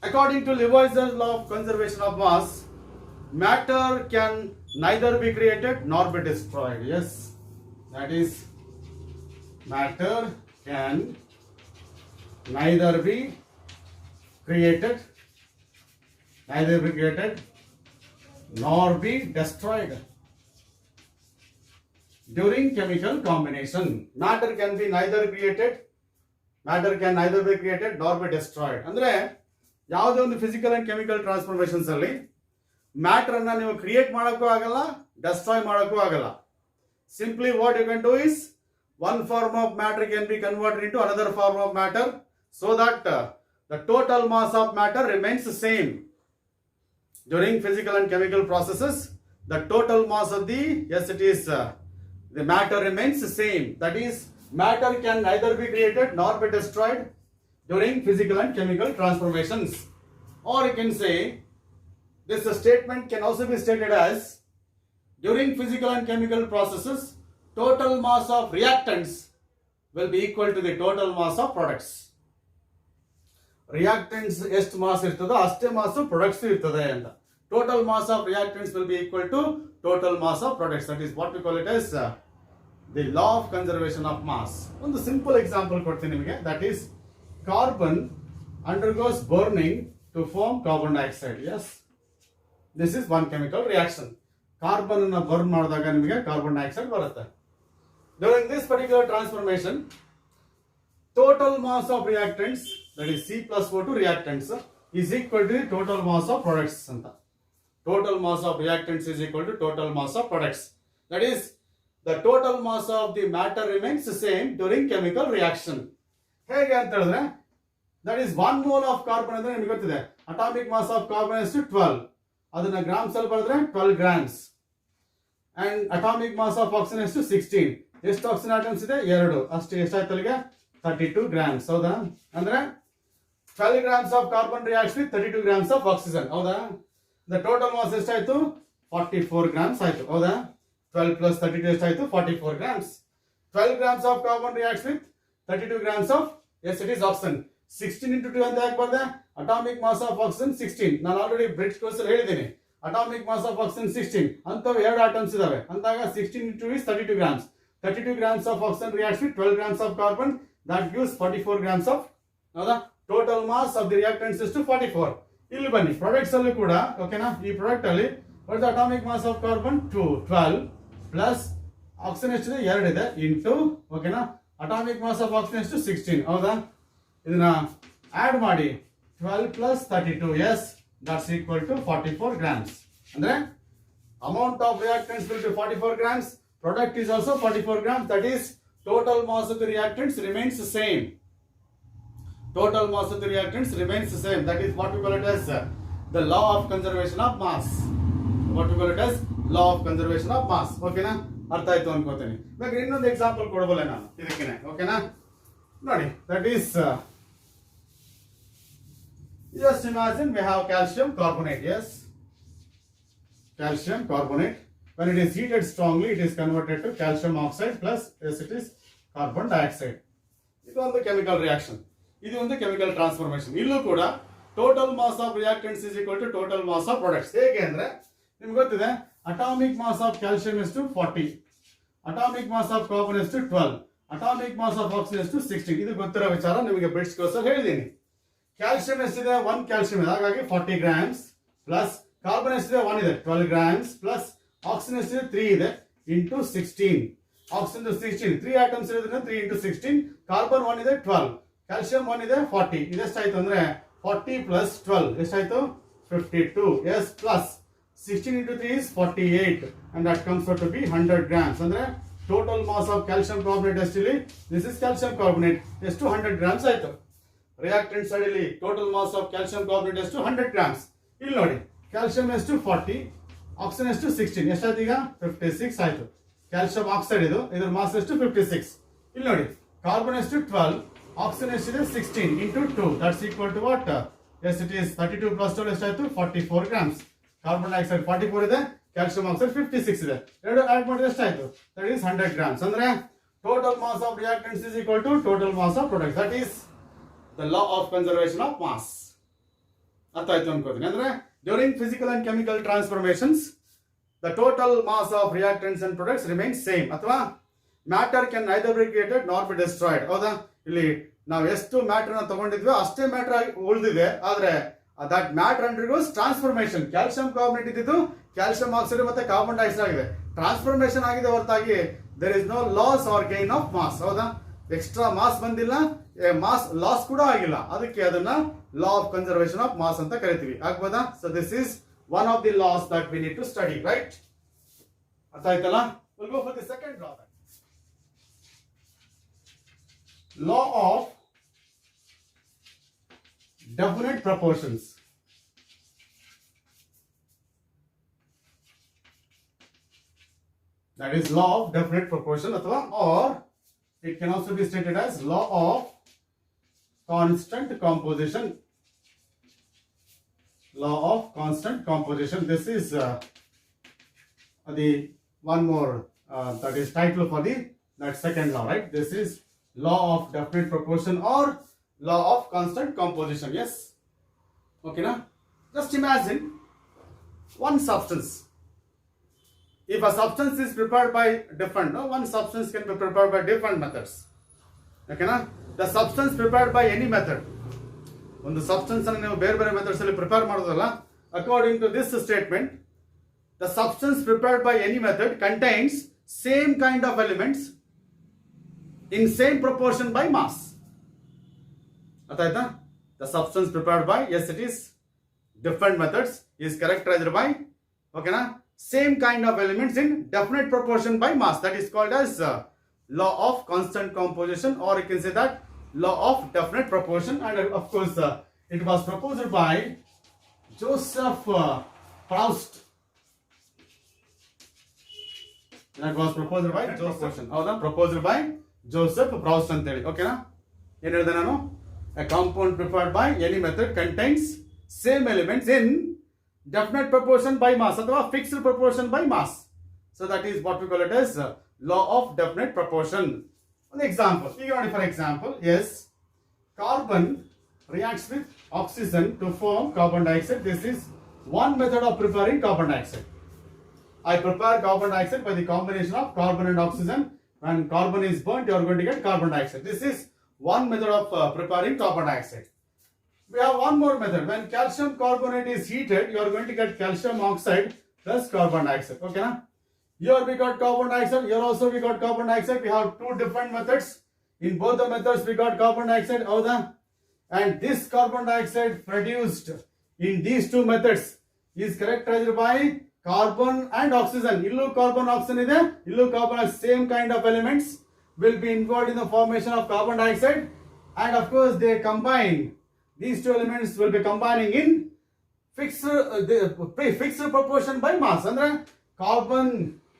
Speaker 1: According to Lavoisier's law of conservation of mass, matter can neither be created nor be destroyed. Yes, that is, matter can neither be created nor be destroyed during chemical combination. Matter can neither be created nor be destroyed. ಅಂದ್ರೆ ಯಾವುದೇ ಒಂದು physical and chemical transformations ಅಲ್ಲಿ matter ಅನ್ನ ನೀವು create ಮಾಡೋಕ್ಕೂ ಆಗಲ್ಲ, destroy ಮಾಡೋಕ್ಕೂ ಆಗಲ್ಲ. Simply what you can do is, one form of matter can be converted into another form of matter, so that the total mass of matter remains the same. During physical and chemical processes, the total mass of the matter remains the same. That is, matter can neither be created nor be destroyed during physical and chemical transformations. Or you can say, this statement can also be stated as, during physical and chemical processes, total mass of reactants will be equal to the total mass of products. Reactants ಎಷ್ಟು mass ಇರ್ತದೋ ಅಷ್ಟೇ mass products ಇರ್ತದೆ ಅಂತ. Total mass of reactants will be equal to total mass of products. That is what we call it as the law of conservation of mass. ಒಂದು simple example ಕೊಡ್ತೀನಿ ನಿಮಗೆ. That is, carbon undergoes burning to form carbon dioxide. Yes, this is one chemical reaction. Carbon ಅನ್ನು burn ಮಾಡಿದಾಗ ನಿಮಗೆ carbon dioxide ಬರುತ್ತೆ. During this particular transformation, total mass of reactants, that is C plus O2 reactants, is equal to the total mass of products ಅಂತ. Total mass of reactants is equal to total mass of products. That is, the total mass of the matter remains the same during chemical reaction. ಹೇಗೆ ಅಂತ ಹೇಳಿದ್ರೆ, that is 1 mole of carbon ಅಂದ್ರೆ ನಿಮಗೆ ಗೊತ್ತಿದೆ, atomic mass of carbon is 12. ಅದನ್ನ grams ಅಲ್ಲಿ ಬರೆದ್ರೆ 12 grams. And atomic mass of oxygen is 16. ಎಷ್ಟು ಆಕ್ಸಿಜನ್ ಆಟಮ್ಸ್ ಇದೆ? 2. ಅಷ್ಟು ಎಷ್ಟಾಯ್ತು ಅಲ್ಲಿಗೆ? 32 grams. ಹೌದಾ? ಅಂದ್ರೆ 12 grams of carbon reacts with 32 grams of oxygen. ಹೌದಾ? The total mass ಎಷ್ಟಾಯ್ತು? 44 grams ಆಯ್ತು. ಹೌದಾ? 12 plus 32 ಎಷ್ಟಾಯ್ತು? 44 grams. 12 grams of carbon reacts with 32 grams of, yes, it is oxygen. 16 into 2 ಅಂತ ಯಾಕೆ ಬಂದೆ? Atomic mass of oxygen 16. ನಾನು ಆಲ್ರೆಡಿ ಬ್ರಿಡ್ಜ್ ಕೋರ್ಸ್ ಅಲ್ಲಿ ಹೇಳಿದ್ದೀನಿ, ಅಟಾಮಿಕ್ ಮಾಸ್ ಆಫ್ ಆಕ್ಸಿಜನ್ 16. ಅಂತವು 2 ಆಟಮ್ಸ್ ಇದಾವೆ ಅಂದಾಗ 16 into 2 is 32 grams. 32 grams of oxygen reacts with 12 grams of carbon, that gives 44 grams of, ಹೌದಾ? Total mass of the reactants is 44. ಇಲ್ಲಿ ಬನ್ನಿ, products ಅಲ್ಲೂ ಕೂಡ, ಓಕೆನಾ, ಈ ಪ್ರಾಡಕ್ಟ್ ಅಲ್ಲಿ what is the atomic mass of carbon? 12 plus oxygen ಎಷ್ಟಿದೆ? 2 ಇದೆ ಇಂಟು, ಓಕೆನಾ, ಅಟಾಮಿಕ್ ಮಾಸ್ ಆಫ್ ಆಕ್ಸಿಜನ್ ಎಷ್ಟು? 16. ಹೌದಾ? ಇದನ್ನ ಆಡ್ ಮಾಡಿ 12 plus 32, yes, that's equal to 44 grams. ಅಂದ್ರೆ amount of reactants will be 44 grams, product is also 44 grams. That is, total mass of the reactants remains the same. Total mass of the reactants remains the same. That is what we call it as the law of conservation of mass. What we call it as law of conservation of mass. ಓಕೆನಾ? ಅರ್ಥ ಆಯ್ತು ಅನ್ಕೋತೀನಿ. ಇವಾಗ ಇನ್ನೊಂದು example ಕೊಡಬಲ್ಲೆ ನಾನು ಇದಕ್ಕೆ, ಓಕೆನಾ? ನೋಡಿ, that is, just imagine we have calcium carbonate. Yes, calcium carbonate. When it is heated strongly, it is converted to calcium oxide plus, yes, it is carbon dioxide. ಇದು ಒಂದು ಕೆಮಿಕಲ್ ರಿಯಾಕ್ಷನ್, ಇದು ಒಂದು chemical transformation. ಇಲ್ಲೂ ಕೂಡ total mass of reactants is equal to total mass of products. ಹೇಗೆ ಅಂದ್ರೆ ನಿಮ್ಗೆ ಗೊತ್ತಿದೆ, ಅಟಾಮಿಕ್ ಮಾಸ್ ಆಫ್ ಕ್ಯಾಲ್ಸಿಯಂ ಎಷ್ಟು? 40. ಅಟಾಮಿಕ್ ಮಾಸ್ ಆಫ್ ಕಾರ್ಬನ್ ಎಷ್ಟು? 12. ಅಟಾಮಿಕ್ ಮಾಸ್ ಆಫ್ ಆಕ್ಸಿಜನ್ ಎಷ್ಟು? 16. ಇದು ಗೊತ್ತಿರೋ ವಿಚಾರ, ನಿಮಗೆ ಬ್ರಿಡ್ಜ್ ಕೋರ್ಸ್ ಅಲ್ಲಿ ಹೇಳಿದ್ದೀನಿ. ಕ್ಯಾಲ್ಸಿಯಂ ಎಷ್ಟಿದೆ? 1 ಕ್ಯಾಲ್ಸಿಯಂ ಇದೆ, ಹಾಗಾಗಿ 40 grams ಪ್ಲಸ್ ಕಾರ್ಬನ್ ಎಷ್ಟಿದೆ? 1 ಇದೆ, 12 grams ಪ್ಲಸ್ ಆಕ್ಸಿಜನ್ ಎಷ್ಟಿದೆ? 3 ಇದೆ ಇಂಟು 16. ಆಕ್ಸಿಜನ್ 16, 3 ಆಟಮ್ಸ್ ಇರೋದ್ರಿಂದ 3 into 16. ಕಾರ್ಬನ್ 1 ಇದೆ, 12. ಕ್ಯಾಲ್ಸಿಯಂ 1 ಇದೆ, 40. ಇದೆಷ್ಟಾಯ್ತು ಅಂದ್ರೆ 40 plus 12 ಎಷ್ಟಾಯ್ತು? 52. Yes, plus 16 into 3 is 48, and that comes out to be 100 grams. ಅಂದ್ರೆ total mass of calcium carbonate ಎಷ್ಟಿಲ್ಲಿ? ದಿಸ್ ಇಸ್ ಕ್ಯಾಲ್ಸಿಯಂ ಕಾರ್ಬನೇಟ್ ಎಷ್ಟು? 100 grams ಆಯ್ತು. ರಿಯಾಕ್ಟೆಂಟ್ ಸೈಡ್ ಅಲ್ಲಿ total mass of calcium carbonate ಎಷ್ಟು? 100 grams. ಇಲ್ಲಿ ನೋಡಿ, ಕ್ಯಾಲ್ಸಿಯಂ ಎಷ್ಟು? 40, ಆಕ್ಸಿಜನ್ ಎಷ್ಟು 16 ಎಷ್ಟಾಯ್ತು ಈಗ 56 ಆಯ್ತು. ಕ್ಯಾಲ್ಸಿಯಂ ಆಕ್ಸೈಡ್ ಇದ್ರ ಮಾಸ್ ಎಷ್ಟು 56. ಇಲ್ಲಿ ನೋಡಿ ಕಾರ್ಬನ್ ಎಷ್ಟು 12, ಆಕ್ಸಿಜನ್ ಎಷ್ಟಿದೆ 16 into 2 that's equal to what? Yes, it is 32 plus 12 ಎಷ್ಟಾಯ್ತು 44 grams. ಕಾರ್ಬನ್ ಡೈಆಕ್ಸೈಡ್ 44 ಇದೆ, ಕ್ಯಾಲ್ಸಿಯಂ ಆಕ್ಸೈಡ್ 56 ಇದೆ. ಎರಡು ಆಡ್ ಮಾಡಿದ್ರೆ ಎಷ್ಟಾಯ್ತು? that is 100 grams. ಅಂದ್ರೆ total mass of reactants is equal to total mass of products. That is the law of conservation of mass. ಅರ್ಥ ಆಯ್ತು ಅನ್ಕೋತೀನಿ. ಅಂದ್ರೆ during physical and chemical transformations the total mass of reactants and products remains same. ಅಥವಾ matter can neither be created not be destroyed. ಹೌದಾ? ಇಲ್ಲಿ ನಾವು ಎಷ್ಟು matter ನ ತಗೊಂಡಿದ್ವಿ ಅಷ್ಟೇ ಮ್ಯಾಟರ್ ಆಗಿ ಉಳಿದಿದೆ, ಆದ್ರೆ that matter undergoes transformation. Calcium carbonate ಇದ್ದಿದ್ದು ಕ್ಯಾಲ್ಸಿಯಂ ಆಕ್ಸೈಡ್ ಮತ್ತೆ ಕಾರ್ಬನ್ ಡೈಆಕ್ಸೈಡ್ ಆಗಿದೆ, ಟ್ರಾನ್ಸ್ಫಾರ್ಮೇಶನ್ ಆಗಿದೆ ಹೊರತಾಗಿ there is no loss or gain of mass. ಹೌದಾ? ಎಕ್ಸ್ಟ್ರಾ ಮಾಸ್ ಬಂದಿಲ್ಲ, ಮಾಸ್ ಲಾಸ್ ಕೂಡ ಆಗಿಲ್ಲ, ಅದಕ್ಕೆ ಅದನ್ನ law of conservation of mass ಅಂತ ಕರಿತೀವಿ. ಆಗ್ಬೋದಾ? So this is one of the laws that we need to study, right? ಅರ್ಥ ಆಯ್ತಲ್ಲ? we'll go for the second law. Law of definite proportions. That is law of definite proportion ಅಥವಾ or it can also be stated as law of constant composition. Law of constant composition. This is the one more that is title for that second law, right? This is law of definite proportion or law of constant composition. Yes, okay na? Just imagine one substance. If a substance is prepared by one substance can be prepared by different methods. Okay na? The substance prepared by any method, ಒಂದು substance ಅನ್ನು ನೀವು ಬೇರೆ ಬೇರೆ methods ಅಲ್ಲಿ prepare ಮಾಡೋದಲ್ಲ, according to this statement the substance prepared by any method contains same kind of elements in same proportion by mass. ಅರ್ಥ ಆಯ್ತಾ? The substance prepared by it is different methods is characterised by ಓಕೆನಾ same kind of elements in definite proportion by mass. That is called as law of constant composition, or you can say that law of definite proportion. And of course it was proposed by Joseph Proust. That was proposed by Joseph. ಹೌದಾ? proposed by Joseph Proust ಅಂತ ಹೇಳಿ. ಓಕೆನಾ? ಏನು ಹೇಳಿದೆ ನಾನು? a compound prepared by any method contains same elements in definite proportion by mass ಅಥವಾ fixed proportion by mass. So that is what we call it as law of definite proportion. An example, for example, yes, carbon reacts with oxygen to form carbon dioxide. This is one method of preparing carbon dioxide. I prepare carbon dioxide by the combination of carbon and oxygen. When carbon is burnt, you are going to get carbon dioxide. This is one method of preparing carbon dioxide. We have one more method. When calcium carbonate is heated, you are going to get calcium oxide plus carbon dioxide. Okay na? Here we got carbon dioxide, here also we got carbon dioxide. We have two different methods. In both the methods we got carbon dioxide. And this carbon dioxide produced in these two methods is characterized by carbon and oxygen. Illu carbon oxygen ide, illu carbon has same kind of elements will be involved in the formation of carbon dioxide. And of course they combine, these two elements will be combining in fixed proportion by mass. Andre carbon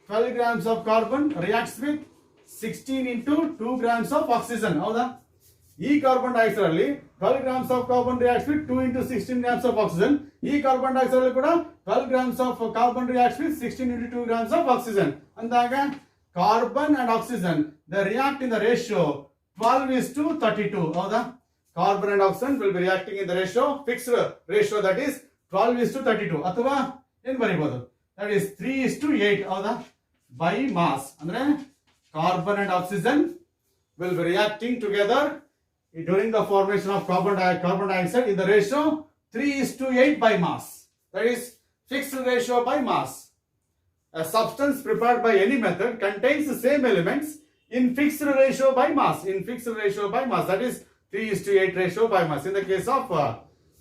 Speaker 1: 12 grams of carbon reacts with 16 into 2 grams of oxygen. ಹೌದಾ? ಈ carbon dioxide ಅಲ್ಲಿ 12 grams of carbon reacts with 2 into 16 grams of oxygen. ಈ carbon dioxide ಅಲ್ಲಿ ಕೂಡ 12 grams of carbon reacts with 16 into 2 grams of oxygen. ಅಂದಾಗ carbon and oxygen they react in the ratio 12:32. ಹೌದಾ? Carbon and oxygen will be reacting in the ratio, fixed ratio, that is 12:32. ಅಥವಾ ಏನು ಬರೀಬಹುದು? That is 3:8. ಹೌದಾ? By mass. ಅಂದ್ರೆ carbon and oxygen will be reacting together during the formation of carbon dioxide in the ratio 3:8 by mass. That is fixed ratio by mass. A substance prepared by any method contains the same elements in fixed ratio by mass. In fixed ratio by mass. That is 3:8 ratio by mass. In the case of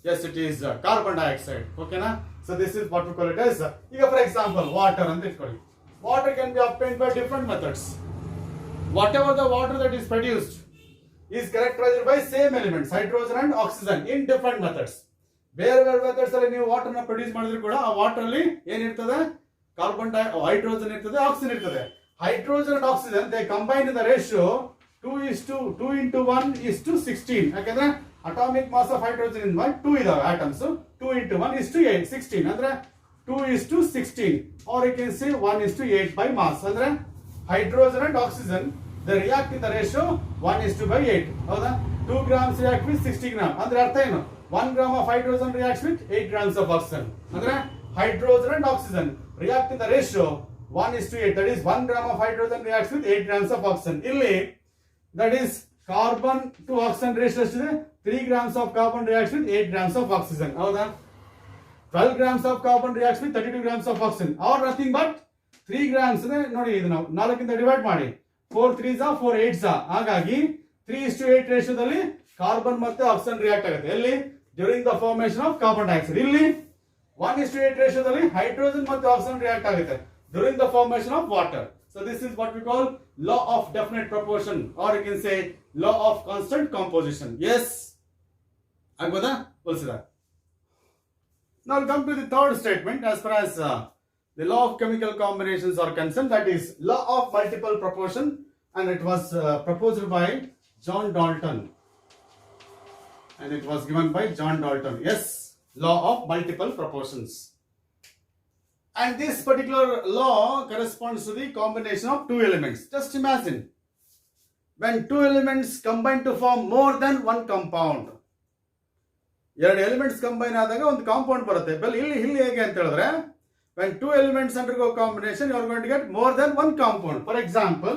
Speaker 1: yes, it is carbon dioxide. Okay na? So this is what we call it as for example water ಅಂತ ಇಟ್ಕೊಳ್ಳಿ. Water can be obtained by different methods. Whatever the water that is produced is characterized by same elements, hydrogen and oxygen, in different methods. ಬೇರೆ ಬೇರೆ methods ಅಲ್ಲಿ ನೀವು water ನ produce ಮಾಡಿದ್ರು ಕೂಡ ಆ ವಾಟರ್ ಅಲ್ಲಿ ಏನಿರ್ತದೆ ಹೈಡ್ರೋಜನ್ ಇರ್ತದೆ, ಆಕ್ಸಿಜನ್ ಇರ್ತದೆ. Hydrogen and oxygen they combine in the ratio 2:16. ಯಾಕಂದ್ರೆ ಅಟಾಮಿಕ್ ಮಾಸ್ ಆಫ್ ಹೈಡ್ರೋಜನ್ ಇನ್ 2 ಇದಾವೆ ಆಟಮ್ಸ್. 2:1:8, 16 ಅಂದ್ರೆ 2:16, or you can say 1:8 by mass. ಅಂದ್ರೆ hydrogen and oxygen they react in the ratio 1:8. ಹೌದಾ? 2 grams react with 60 grams. ಅಂದ್ರೆ ಅರ್ಥ ಏನು? 1 gram of hydrogen reacts with 8 grams of oxygen. ಅಂದ್ರೆ hydrogen and oxygen react in the ratio 1:8. That is 1 gram of hydrogen reacts with 8 grams of oxygen. ಇಲ್ಲಿ that is carbon to oxygen ratio ಎಷ್ಟಿದೆ? 3 grams of carbon reacts with 8 grams of oxygen. ಹೌದಾ? 12 grams of carbon reacts with 32 grams of oxygen, or nothing but 3 grams. ನೋಡಿ ಇದು ನಾವು 4 ಇಂದ divide ಮಾಡಿ, 4 3s 4 8s. ಹಾಗಾಗಿ 3:8 ರೇಷಿಯೋದಲ್ಲಿ carbon ಮತ್ತೆ ಆಕ್ಸಿಜನ್ ರಿಯಾಕ್ಟ್ ಆಗುತ್ತೆ. ಎಲ್ಲಿ? During the formation of carbon dioxide. ಇಲ್ಲಿ 1:8 ರೇಷಿಯೋದಲ್ಲಿ ಹೈಡ್ರೋಜನ್ ಮತ್ತೆ ಆಕ್ಸಿಜನ್ ರಿಯಾಕ್ಟ್ ಆಗುತ್ತೆ during the formation of water. So this is what we call law of definite proportion, or you can say law of constant composition. Yes, agboda bolsida. Now we'll come to the third statement as far as the law of chemical combinations are concerned, that is law of multiple proportion, and it was proposed by John Dalton, and it was given by John Dalton. Yes, law of multiple proportions. And this particular law corresponds to the combination of two elements. Just imagine when two elements combine to form more than one compound. ಎರಡು elements combine ಆದಾಗ ಒಂದು compound ಬರುತ್ತೆ. ಇಲ್ಲಿ ಹೇಗೆ ಅಂತ ಹೇಳಿದ್ರೆ, when two elements undergo combination, you are going to get more than one compound. For example,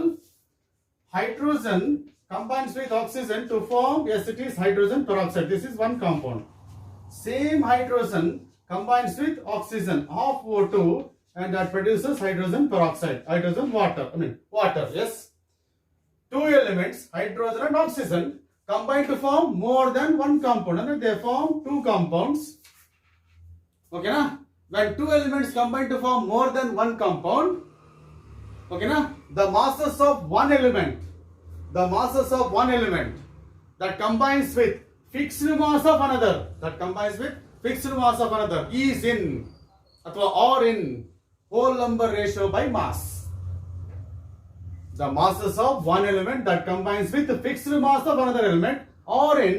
Speaker 1: hydrogen combines with oxygen to form, yes, it is hydrogen peroxide. This is one compound. Same hydrogen combines with oxygen of O2, and that produces hydrogen peroxide, water. Yes, two elements, hydrogen and oxygen, combine to form more than one compound, and they form two compounds. Okay na? When two elements combine to form more than one compound, okay na, the masses of one element that combines with fixed mass of another, is in or in whole number ratio by mass. The masses of one element that combines with the fixed mass of another element or in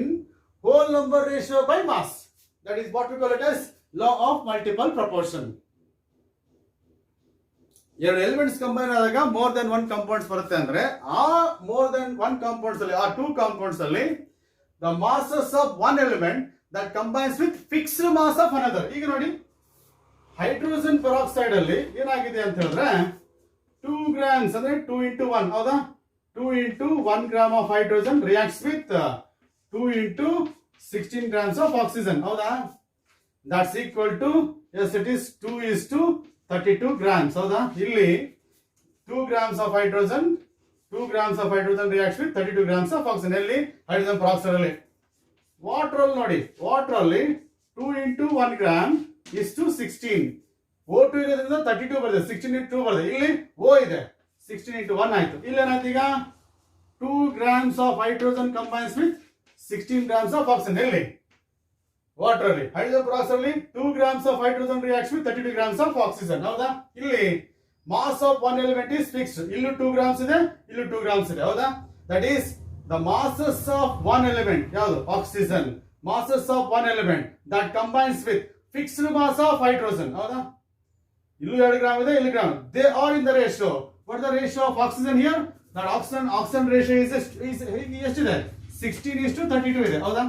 Speaker 1: whole number ratio by mass. That is what we call it as law of multiple proportion. ಎರಡು elements combine ಆದಾಗ more than one compounds ಬರುತ್ತೆ ಅಂದ್ರೆ ಆ more than one compounds ಅಲ್ಲಿ, ಆ two compounds ಅಲ್ಲಿ the masses of one element that combines with fixed mass of another. ಈಗ ನೋಡಿ, ಹೈಡ್ರೋಜನ್ ಪೆರಾಕ್ಸೈಡ್ ಅಲ್ಲಿ ಏನಾಗಿದೆ ಅಂತ ಹೇಳಿದ್ರೆ 2 grams ಅಂದ್ರೆ 2 into 1. ಹೌದಾ? 2 into 1 gram of hydrogen reacts with 2 into 16 grams of oxygen. ಹೌದಾ? That's equal to, yes, it is 2:32 grams. ಹೌದಾ? ಇಲ್ಲಿ 2 grams of hydrogen reacts with 32 grams of oxygen. ಎಲ್ಲಿ? ಹೈಡ್ರೋಜನ್ ಪೆರಾಕ್ಸೈಡ್ ಅಲ್ಲಿ. ವಾಟರ್ ಅಲ್ಲಿ ನೋಡಿ, ವಾಟರ್ ಅಲ್ಲಿ 2 into 1 gram is to 16. O2 ಇರೋದ್ರಿಂದ 32 ಬರ್ತದೆ, 16 into 2 ಬರ್ತದೆ. ಇಲ್ಲಿ O ಇದೆ, 16 into 1 ಆಯ್ತು. ಇಲ್ಲಿ ಏನಾಯ್ತು ಈಗ? 2 grams of hydrogen combines with 16 grams of oxygen. ಎಲ್ಲಿ? ವಾಟರ್ ಅಲ್ಲಿ. ಹೈಡ್ರೋಜನ್ ಪೆರಾಕ್ಸೈಡ್ ಅಲ್ಲಿ 2 grams of hydrogen reacts with 32 grams of oxygen. ಹೌದಾ? ಇಲ್ಲಿ mass of one element is fixed. ಇಲ್ಲೂ 2 grams ಇದೆ, ಇಲ್ಲೂ 2 grams ಇದೆ. ಹೌದಾ? That is the masses of one element, ಯಾವುದು? Oxygen. Masses of one element that combines with fixed mass of hydrogen. ಹೌದಾ? ಇಲ್ಲೂ 2 ಗ್ರಾಮ್ ಇದೆ, ಇಲ್ಲಿ gram. They are in the ratio. What is the ratio of oxygen here? That oxygen ratio is ಎಷ್ಟಿದೆ? 16:32 ಇದೆ. ಹೌದಾ?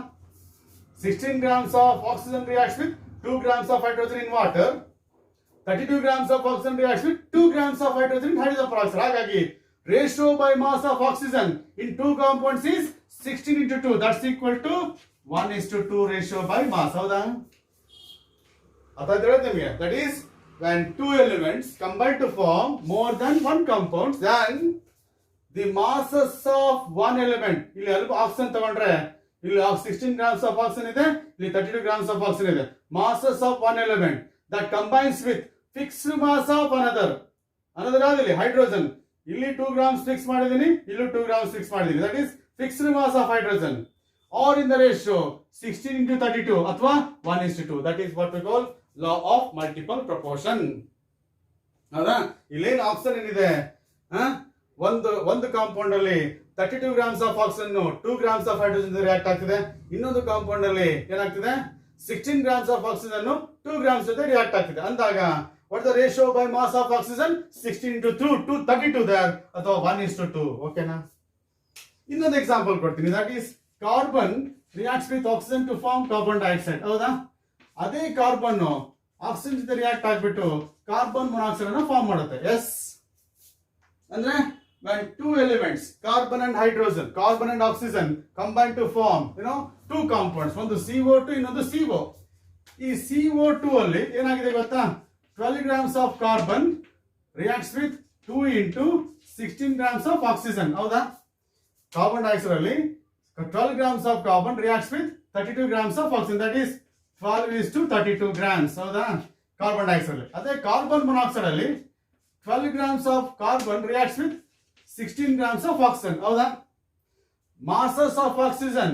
Speaker 1: 16 grams of oxygen reacts with 2 grams of hydrogen in water. 32 grams of oxygen reacts with 2 grams of hydrogen in hydrogen peroxide. ಹಾಗಾಗಿ ratio by mass of oxygen in two compounds is 16 into 2. That's equal to 1:2 ratio by mass. ಹೌದಾ? ಅರ್ಥ ಆಯ್ತಾ ನಿಮಗೆ? That is when two elements combine to form more than one compound, then the masses of one element, ಇಲ್ಲಿ oxygen ತಗೊಂಡ್ರೆ ಇಲ್ಲಿ 16 grams of oxygen ಇದೆ, ಇಲ್ಲಿ 32 grams of oxygen ಇದೆ. Masses of one element that combines with fixed mass of another ಯಾವ್ದಿಲ್ಲಿ? Hydrogen. ಇಲ್ಲಿ 2 grams fix ಮಾಡಿದೀನಿ, ಇಲ್ಲೂ 2 grams ಫಿಕ್ಸ್ ಮಾಡಿದೀನಿ. That is fixed mass of hydrogen are in the ratio 16 into 32 ಅಥವಾ 1:2. That is what we call law of multiple proportion. ಹೌದಾ? ಇಲ್ಲೇನು oxygen ಏನಿದೆ, ಒಂದು ಕಾಂಪೌಂಡ್ ಅಲ್ಲಿ 32 grams of oxygen 2 grams of hydrogen react ಆಗ್ತಿದೆ. ಇನ್ನೊಂದು compound ಅಲ್ಲಿ ಏನಾಗ್ತಿದೆ, 16 ಗ್ರಾಮ್ಸ್ ಆಫ್ ಆಕ್ಸಿಜನ್ 2 ಗ್ರಾಮ್ಸ್ ಜೊತೆ ರಿಯಾಕ್ಟ್ ಆಗ್ತಿದೆ ಅಂದಾಗ what is the ratio by mass of oxygen? 16 to 32 there, ಅಥವಾ 1:2. ಓಕೆನಾ? ಇನ್ನೊಂದು ಎಕ್ಸಾಂಪಲ್ ಕೊಡ್ತೀನಿ. That is carbon reacts with oxygen to form carbon dioxide. ಹೌದಾ? ಅದೇ ಕಾರ್ಬನ್ ಆಕ್ಸಿಜನ್ ಜೊತೆ ರಿಯಾಕ್ಟ್ ಆಗ್ಬಿಟ್ಟು ಕಾರ್ಬನ್ ಮೊನಾಕ್ಸೈಡ್ ಅನ್ನು ಫಾರ್ಮ್ ಮಾಡುತ್ತೆ. ಎಸ್, ಅಂದ್ರೆ when two elements, carbon and hydrogen, carbon and oxygen combine to form, two compounds, ಒಂದು CO2 ಇನ್ನೊಂದು CO. ಈ CO2 ಅಲ್ಲಿ ಏನಾಗಿದೆ ಗೊತ್ತಾ, 12 grams of carbon reacts with 2 into 16 grams of oxygen. ಹೌದಾ? ಕಾರ್ಬನ್ ಡೈಆಕ್ಸೈಡ್ ಅಲ್ಲಿ 12 grams of carbon reacts with 32 grams of oxygen. That is 12:32 grams. ಹೌದಾ? Carbon dioxide ಅಲ್ಲಿ. ಅದೇ ಕಾರ್ಬನ್ ಮೊನಾಕ್ಸೈಡ್ ಅಲ್ಲಿ 12 grams of carbon reacts with 16 grams of oxygen. ಹೌದಾ? Masses of oxygen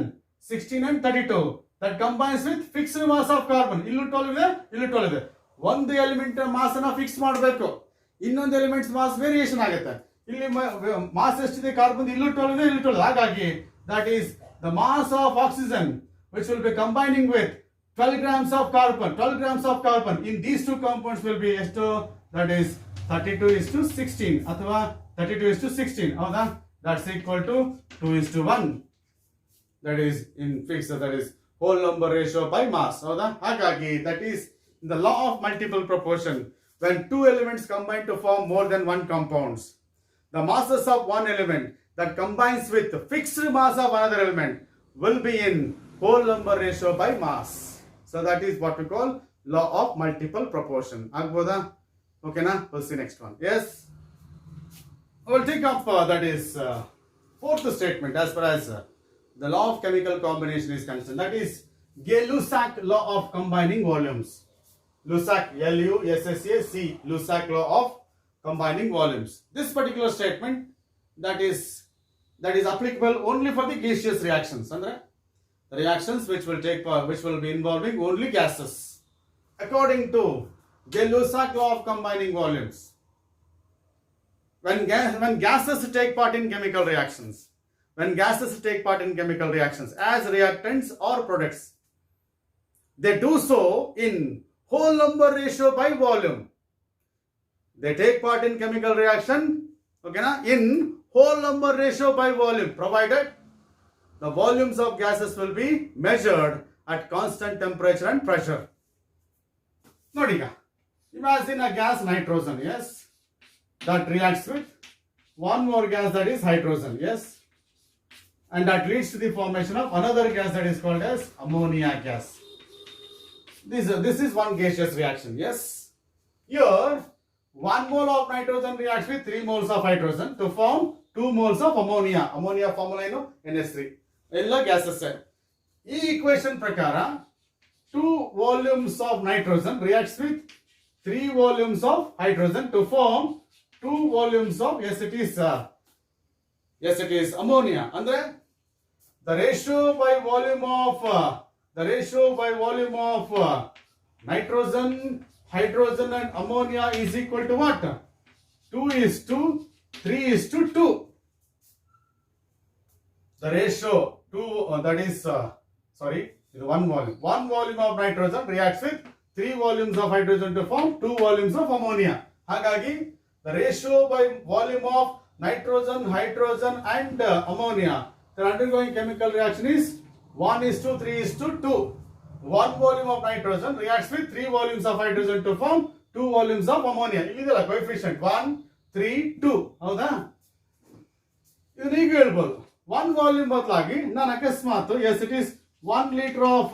Speaker 1: 16 and 32 that combines with fixed mass of carbon. ಇಲ್ಲೂ 12 ಇದೆ, ಇಲ್ಲೂ 12 ಇದೆ. ಒಂದು ಎಲಿಮೆಂಟ್ ಮಾಸ್ ಅನ್ನ ಫಿಕ್ಸ್ ಮಾಡಬೇಕು, ಇನ್ನೊಂದು ಎಲಿಮೆಂಟ್ಸ್ ಮಾಸ್ ವೇರಿಯೇಷನ್ ಆಗುತ್ತೆ. ಇಲ್ಲಿ ಮಾಸ್ ಎಷ್ಟಿದೆ ಕಾರ್ಬನ್, ಇಲ್ಲೂ 12 ಇದೆ, ಇಲ್ಲೂ 12. ಹಾಗಾಗಿ that is the mass of oxygen which will be combining with 12 grams of carbon. 12 grams of carbon in these two compounds will be ಎಷ್ಟು, that is 32:16 ಅಥವಾ 32:16. ಹೌದಾ? That's equal to 2:1. That is in fixed, that is whole number ratio by mass. ಹೌದಾ? ಹಾಗಾಗಿ that is in the law of multiple proportion. When two elements combine to form more than one compounds, the masses of one element that combines with the fixed mass of another element will be in whole number ratio by mass. So that is what we call law of multiple proportion. Agboda? Okay na? We'll see next one. Yes? We'll take up that is fourth statement as far as the law of chemical combination is concerned. That is Gay-Lussac law of combining volumes. Lussac, L-U-S-S-A-C, Lussac law of combining volumes. This particular statement that is applicable only for the gaseous reactions. Andre, the reactions which will be involving only gases. According to Gay-Lussac law of combining volumes, when gases take part in chemical reactions, as reactants or products, they do so in whole number ratio by volume. They take part in chemical reaction, okay na, in whole number ratio by volume, provided the volumes of gases will be measured at constant temperature and pressure. Nodiga, imagine a gas nitrogen, yes, that reacts with one more gas, that is hydrogen, yes, and that leads to the formation of another gas that is called as ammonia gas. This is one gaseous reaction, yes. Here 1 mole of nitrogen reacts with 3 moles of hydrogen to form 2 moles of ammonia. Ammonia formula ಏನು, NH3. ಎಲ್ಲ gases. ಈ equation ಪ್ರಕಾರ 2 volumes of nitrogen reacts with 3 volumes of hydrogen to form 2 volumes of, yes it is ammonia. ಅಂದ್ರೆ the ratio by volume of nitrogen, hydrogen and ammonia is equal to what? 2:3:2. The ratio that is one volume. 1 volume of nitrogen reacts with 3 volumes of hydrogen to form 2 volumes of ammonia. Hagagi the ratio by volume of nitrogen, hydrogen and ammonia that are undergoing chemical reaction is 1:3:2. 1 volume of nitrogen reacts with 3 volumes of hydrogen to form 2 volumes of ammonia. Illidella coefficient 1, 3, 2. ಹೌದಾ? ಇದನ್ನ ಈಗ ಹೇಳ್ಬೋದು. 1 volume ಬದಲಾಗಿ ನಾನು ಅಕಸ್ಮಾತ್, yes it is 1 liter of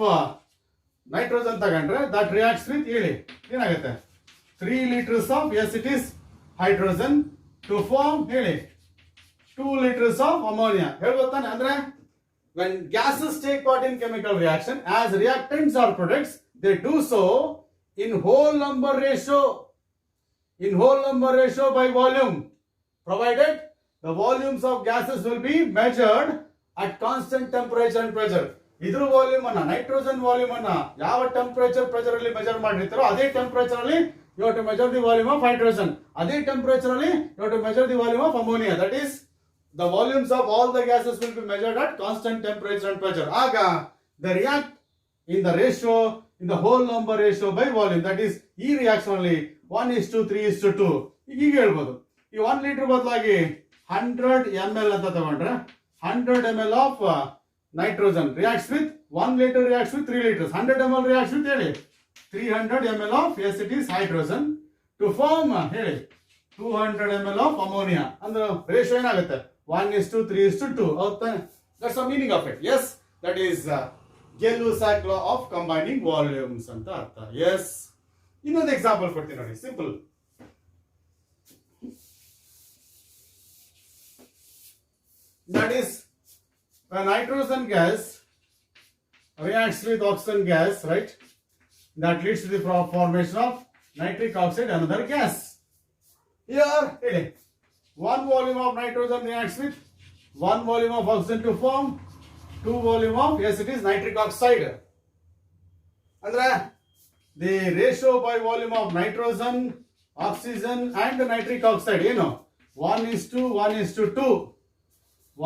Speaker 1: nitrogen ತಗೊಂಡ್ರೆ that reacts with, ಹೇಳಿ ಏನಾಗುತ್ತೆ, 3 liters of, yes it is hydrogen to form, ಹೇಳಿ 2 liters of ammonia. ಹೇಳ್ಬೋದಾನೆ? ಅಂದ್ರೆ when gases take part in chemical reaction as reactants or products, they do so in whole number ratio by volume, provided the volumes of gases will be measured at constant temperature and pressure. ಇದ್ರ volume ಅನ್ನ, nitrogen volume ಅನ್ನ ಯಾವ temperature pressure ಅಲ್ಲಿ measure ಮಾಡಿರ್ತಾರೋ ಅದೇ temperature ಅಲ್ಲಿ you have to measure the volume of hydrogen. At temperature only, you have to measure the volume of ammonia. That is, the volumes of all the gases will be measured at constant temperature and pressure. Aga, they react in the ratio, in the whole number ratio by volume. That is, E reaction only 1:3:2. ಈಗ ಹೇಳ್ಬೋದು ಈ 1 litre ಬದಲಾಗಿ 100 ml ಅಂತ ತಗೊಂಡ್ರೆ 100 ml of nitrogen reacts with 1 liter reacts with 3 liters. 100 ml reacts with ಹೇಳಿ 300 ml of acetic hydrogen to form ಹೇಳಿ 200 ml of ammonia. ಅಂದ್ರೆ ratio ಏನಾಗುತ್ತೆ 1:3:2. ಹೌದಾ? That's the meaning of it. Yes, that is Gay-Lussac law of combining volumes ಅಂತ ಅರ್ಥ. Yes. ಇನ್ನೊಂದು example ಕೊಡ್ತೀನಿ ನೋಡಿ, simple. That is, when nitrogen gas reacts with oxygen gas, right? That leads to the formation of nitric oxide, another gas. Here, 1 volume of nitrogen reacts with 1 volume of oxygen to form 2 volume of, yes, it is nitric oxide. Andre, the ratio by volume of nitrogen, oxygen and nitric oxide, 1:1:2.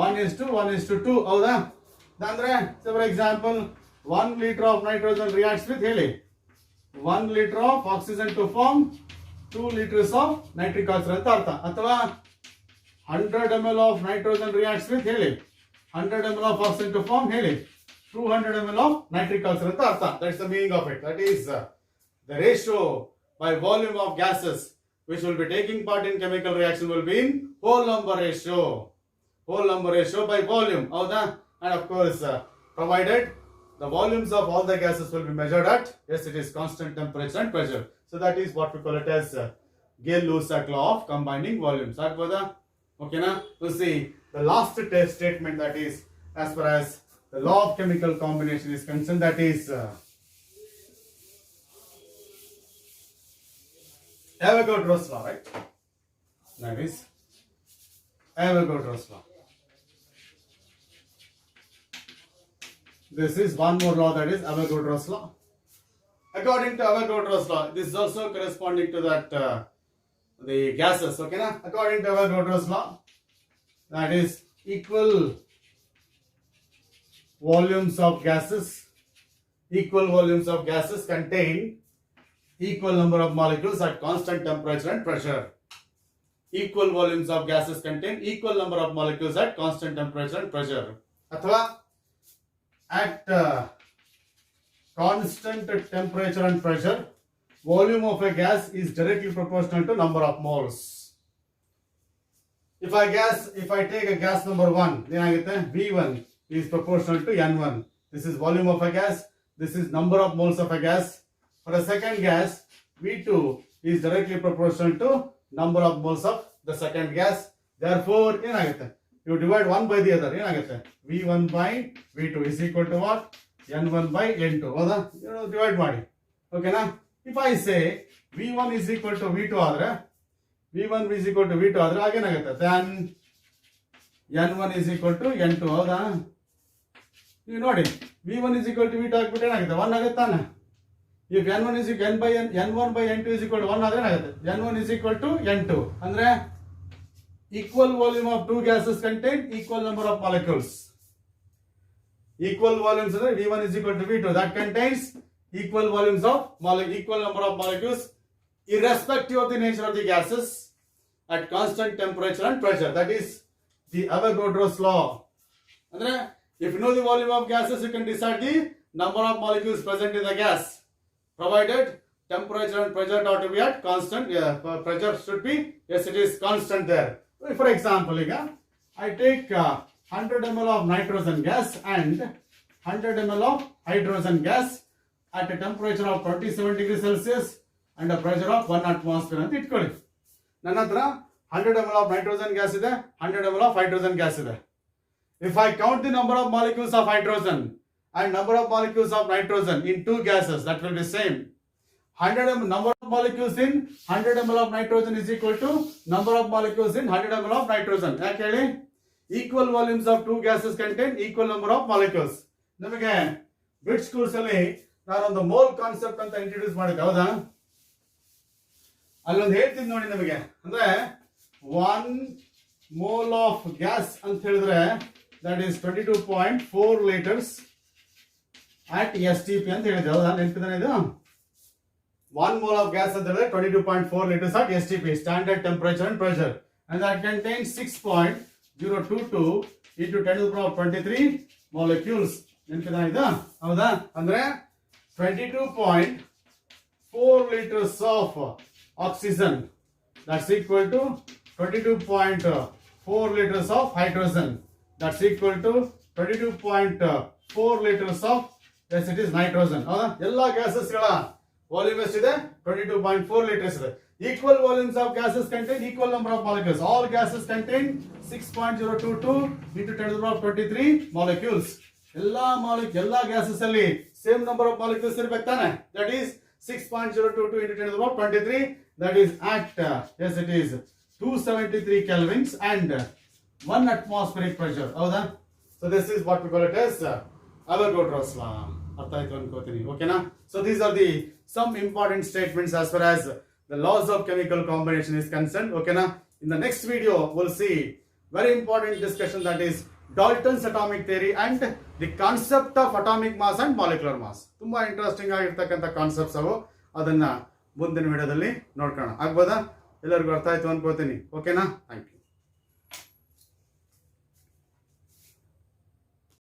Speaker 1: 1:1:2. ಹೌದಾ? ಅಂದ್ರೆ, for example, 1 liter of nitrogen reacts with 1 liter of oxygen to form 2 liters of nitric oxide ಅಂತ ಅರ್ಥ. ಅಥವಾ 100 ml of nitrogen reacts with 100 ml of oxygen to form 200 ml of nitric oxide ಅಂತ ಅರ್ಥ. That's the meaning of it. That is the ratio by volume of gases which will be taking part in chemical reaction will be in whole number ratio. Whole number ratio by volume. ಹೌದಾ? And of course, provided the volumes of all the gases will be measured at, yes, it is constant temperature and pressure. So that is what we call it as Gay-Lussac law of combining volumes. Agboda? Okay, na? We'll see the last test statement, that is, as far as the law of chemical combination is concerned, that is Avogadro's law, right? That is Avogadro's law. This is one more law, that is Avogadro's law. According to Avogadro's law, this is also corresponding to that the gases, okay na? According to Avogadro's law, that is equal volumes of gases contain equal number of molecules at constant temperature and pressure. Equal volumes of gases contain equal number of molecules at constant temperature and pressure. Athwa at constant temperature and pressure, volume of a gas is directly proportional to number of moles. If I take a gas number 1, then V1 is proportional to N1. This is volume of a gas. This is number of moles of a gas. For a second gas, V2 is directly proportional to number of moles of the second gas. Therefore, you divide one by the other. V1 by V2 is equal to what? N1 by N2. Divide ಮಾಡಿ. Okay na? If I say V1 is equal to V2 ಆದರೆ, V1 is equal to V2 ಆದರೆ ಆಗೇನಾಗುತ್ತೆ? Then N1 is equal to N2. ಹೌದಾ? ನೀವು ನೋಡಿ, V1 is equal to V2 ಹಾಕ್ಬಿಟ್ಟು ಏನಾಗುತ್ತೆ? 1 ಆಗುತ್ತಾನೆ? If N1 is equal to N1 by N2 is equal to 1 ಆದರೆ ಏನಾಗುತ್ತೆ? N1 is equal to N2. ಅಂದ್ರೆ equal volume of two gases contain equal number of molecules. Equal volumes ಅಂದರೆ V1 is equal to V2. That contains equal volumes of equal number of molecules irrespective of the nature of the gases at constant temperature and pressure. That is the Avogadro's law. Andre, if you know the volume of gases, you can decide the number of molecules present in the gas, provided temperature and pressure ought to be at constant. Pressure should be, yes, it is constant there. For example, I take 100 ml of nitrogen gas and 100 ml of hydrogen gas at a temperature of 27 degrees Celsius and a pressure of 1 atmosphere ಅಂತ ಇಟ್ಕೊಳ್ಳಿ. ನನ್ನ ಹತ್ರ 100 ml of nitrogen gas ಇದೆ, 100 ml of hydrogen gas ಇದೆ. If I count the number of molecules of hydrogen and number of molecules of nitrogen in two gases, that will be same. 100 ml number of molecules in 100 ml of nitrogen is equal to number of molecules in 100 ml of nitrogen. ಯಾಕೆ ಹೇಳಿ? Equal volumes of two gases contain equal number of molecules. ನಮಗೆ British schools ಅಲ್ಲಿ ನಾನೊಂದು mole concept ಅಂತ introduce ಮಾಡಿದ್ದೆ, ಹೌದಾ? ಅಲ್ಲೊಂದು ಹೇಳ್ತೀನಿ ನೋಡಿ ನಮಗೆ, ಅಂದ್ರೆ 1 mole ಆಫ್ ಗ್ಯಾಸ್ ಅಂತ ಹೇಳಿದ್ರೆ that is 22.4 liters at STP ಅಂತ ಹೇಳಿದೆ. ಹೌದಾ, ನೆನಪಿದಾನೆ ಇದು? 1 mole of gas ಅಂತ ಹೇಳಿದ್ರೆ 22.4 liters at STP, standard temperature and pressure, and that contains 6.022 into 10 to the power 23 molecules. ನೆನಪಿದಾನೆ ಇದು? ಹೌದಾ, ಅಂದ್ರೆ 22.4 liters of oxygen, that's equal to 22.4 liters of hydrogen, that's equal to 22.4 liters of, yes it is nitrogen. ಹೌದಾ, ಎಲ್ಲಾ gases ಗಳ volume ಎಷ್ಟಿದೆ? 22.4 liters ಇದೆ. Equal volumes of gases contain equal number of molecules. All gases contain 6.022 into 10 to the power 23 molecules. ಎಲ್ಲಾ gases ಅಲ್ಲಿ same number of molecules ಇರಬೇಕು ತಾನೆ? That is 6.022 into 10 to the power 23, that is at yes it is 273 kelvins and 1 atmospheric pressure. ಹೌದಾ? So this is what we call it as Avogadro's law. ಅರ್ಥ ಆಯ್ತು ಅನ್ಕೋತೀನಿ. ಓಕೆನಾ? So these are the some important statements as far as the laws of chemical combination is concerned. ಓಕೆನಾ? In the next video we'll see very important discussion, that is Dalton's atomic theory and the concept of atomic mass and molecular mass. ತುಂಬಾ interesting ಆಗಿರ್ತಕ್ಕಂಥ concepts ಅವು. ಅದನ್ನ ಮುಂದಿನ ವಿಡಿಯೋದಲ್ಲಿ ನೋಡ್ಕೋಣ. ಆಗ್ಬೋದಾ? ಎಲ್ಲರಿಗೂ ಅರ್ಥ ಆಯ್ತು ಅನ್ಕೋತೀನಿ. ಓಕೆನಾ? Thank you.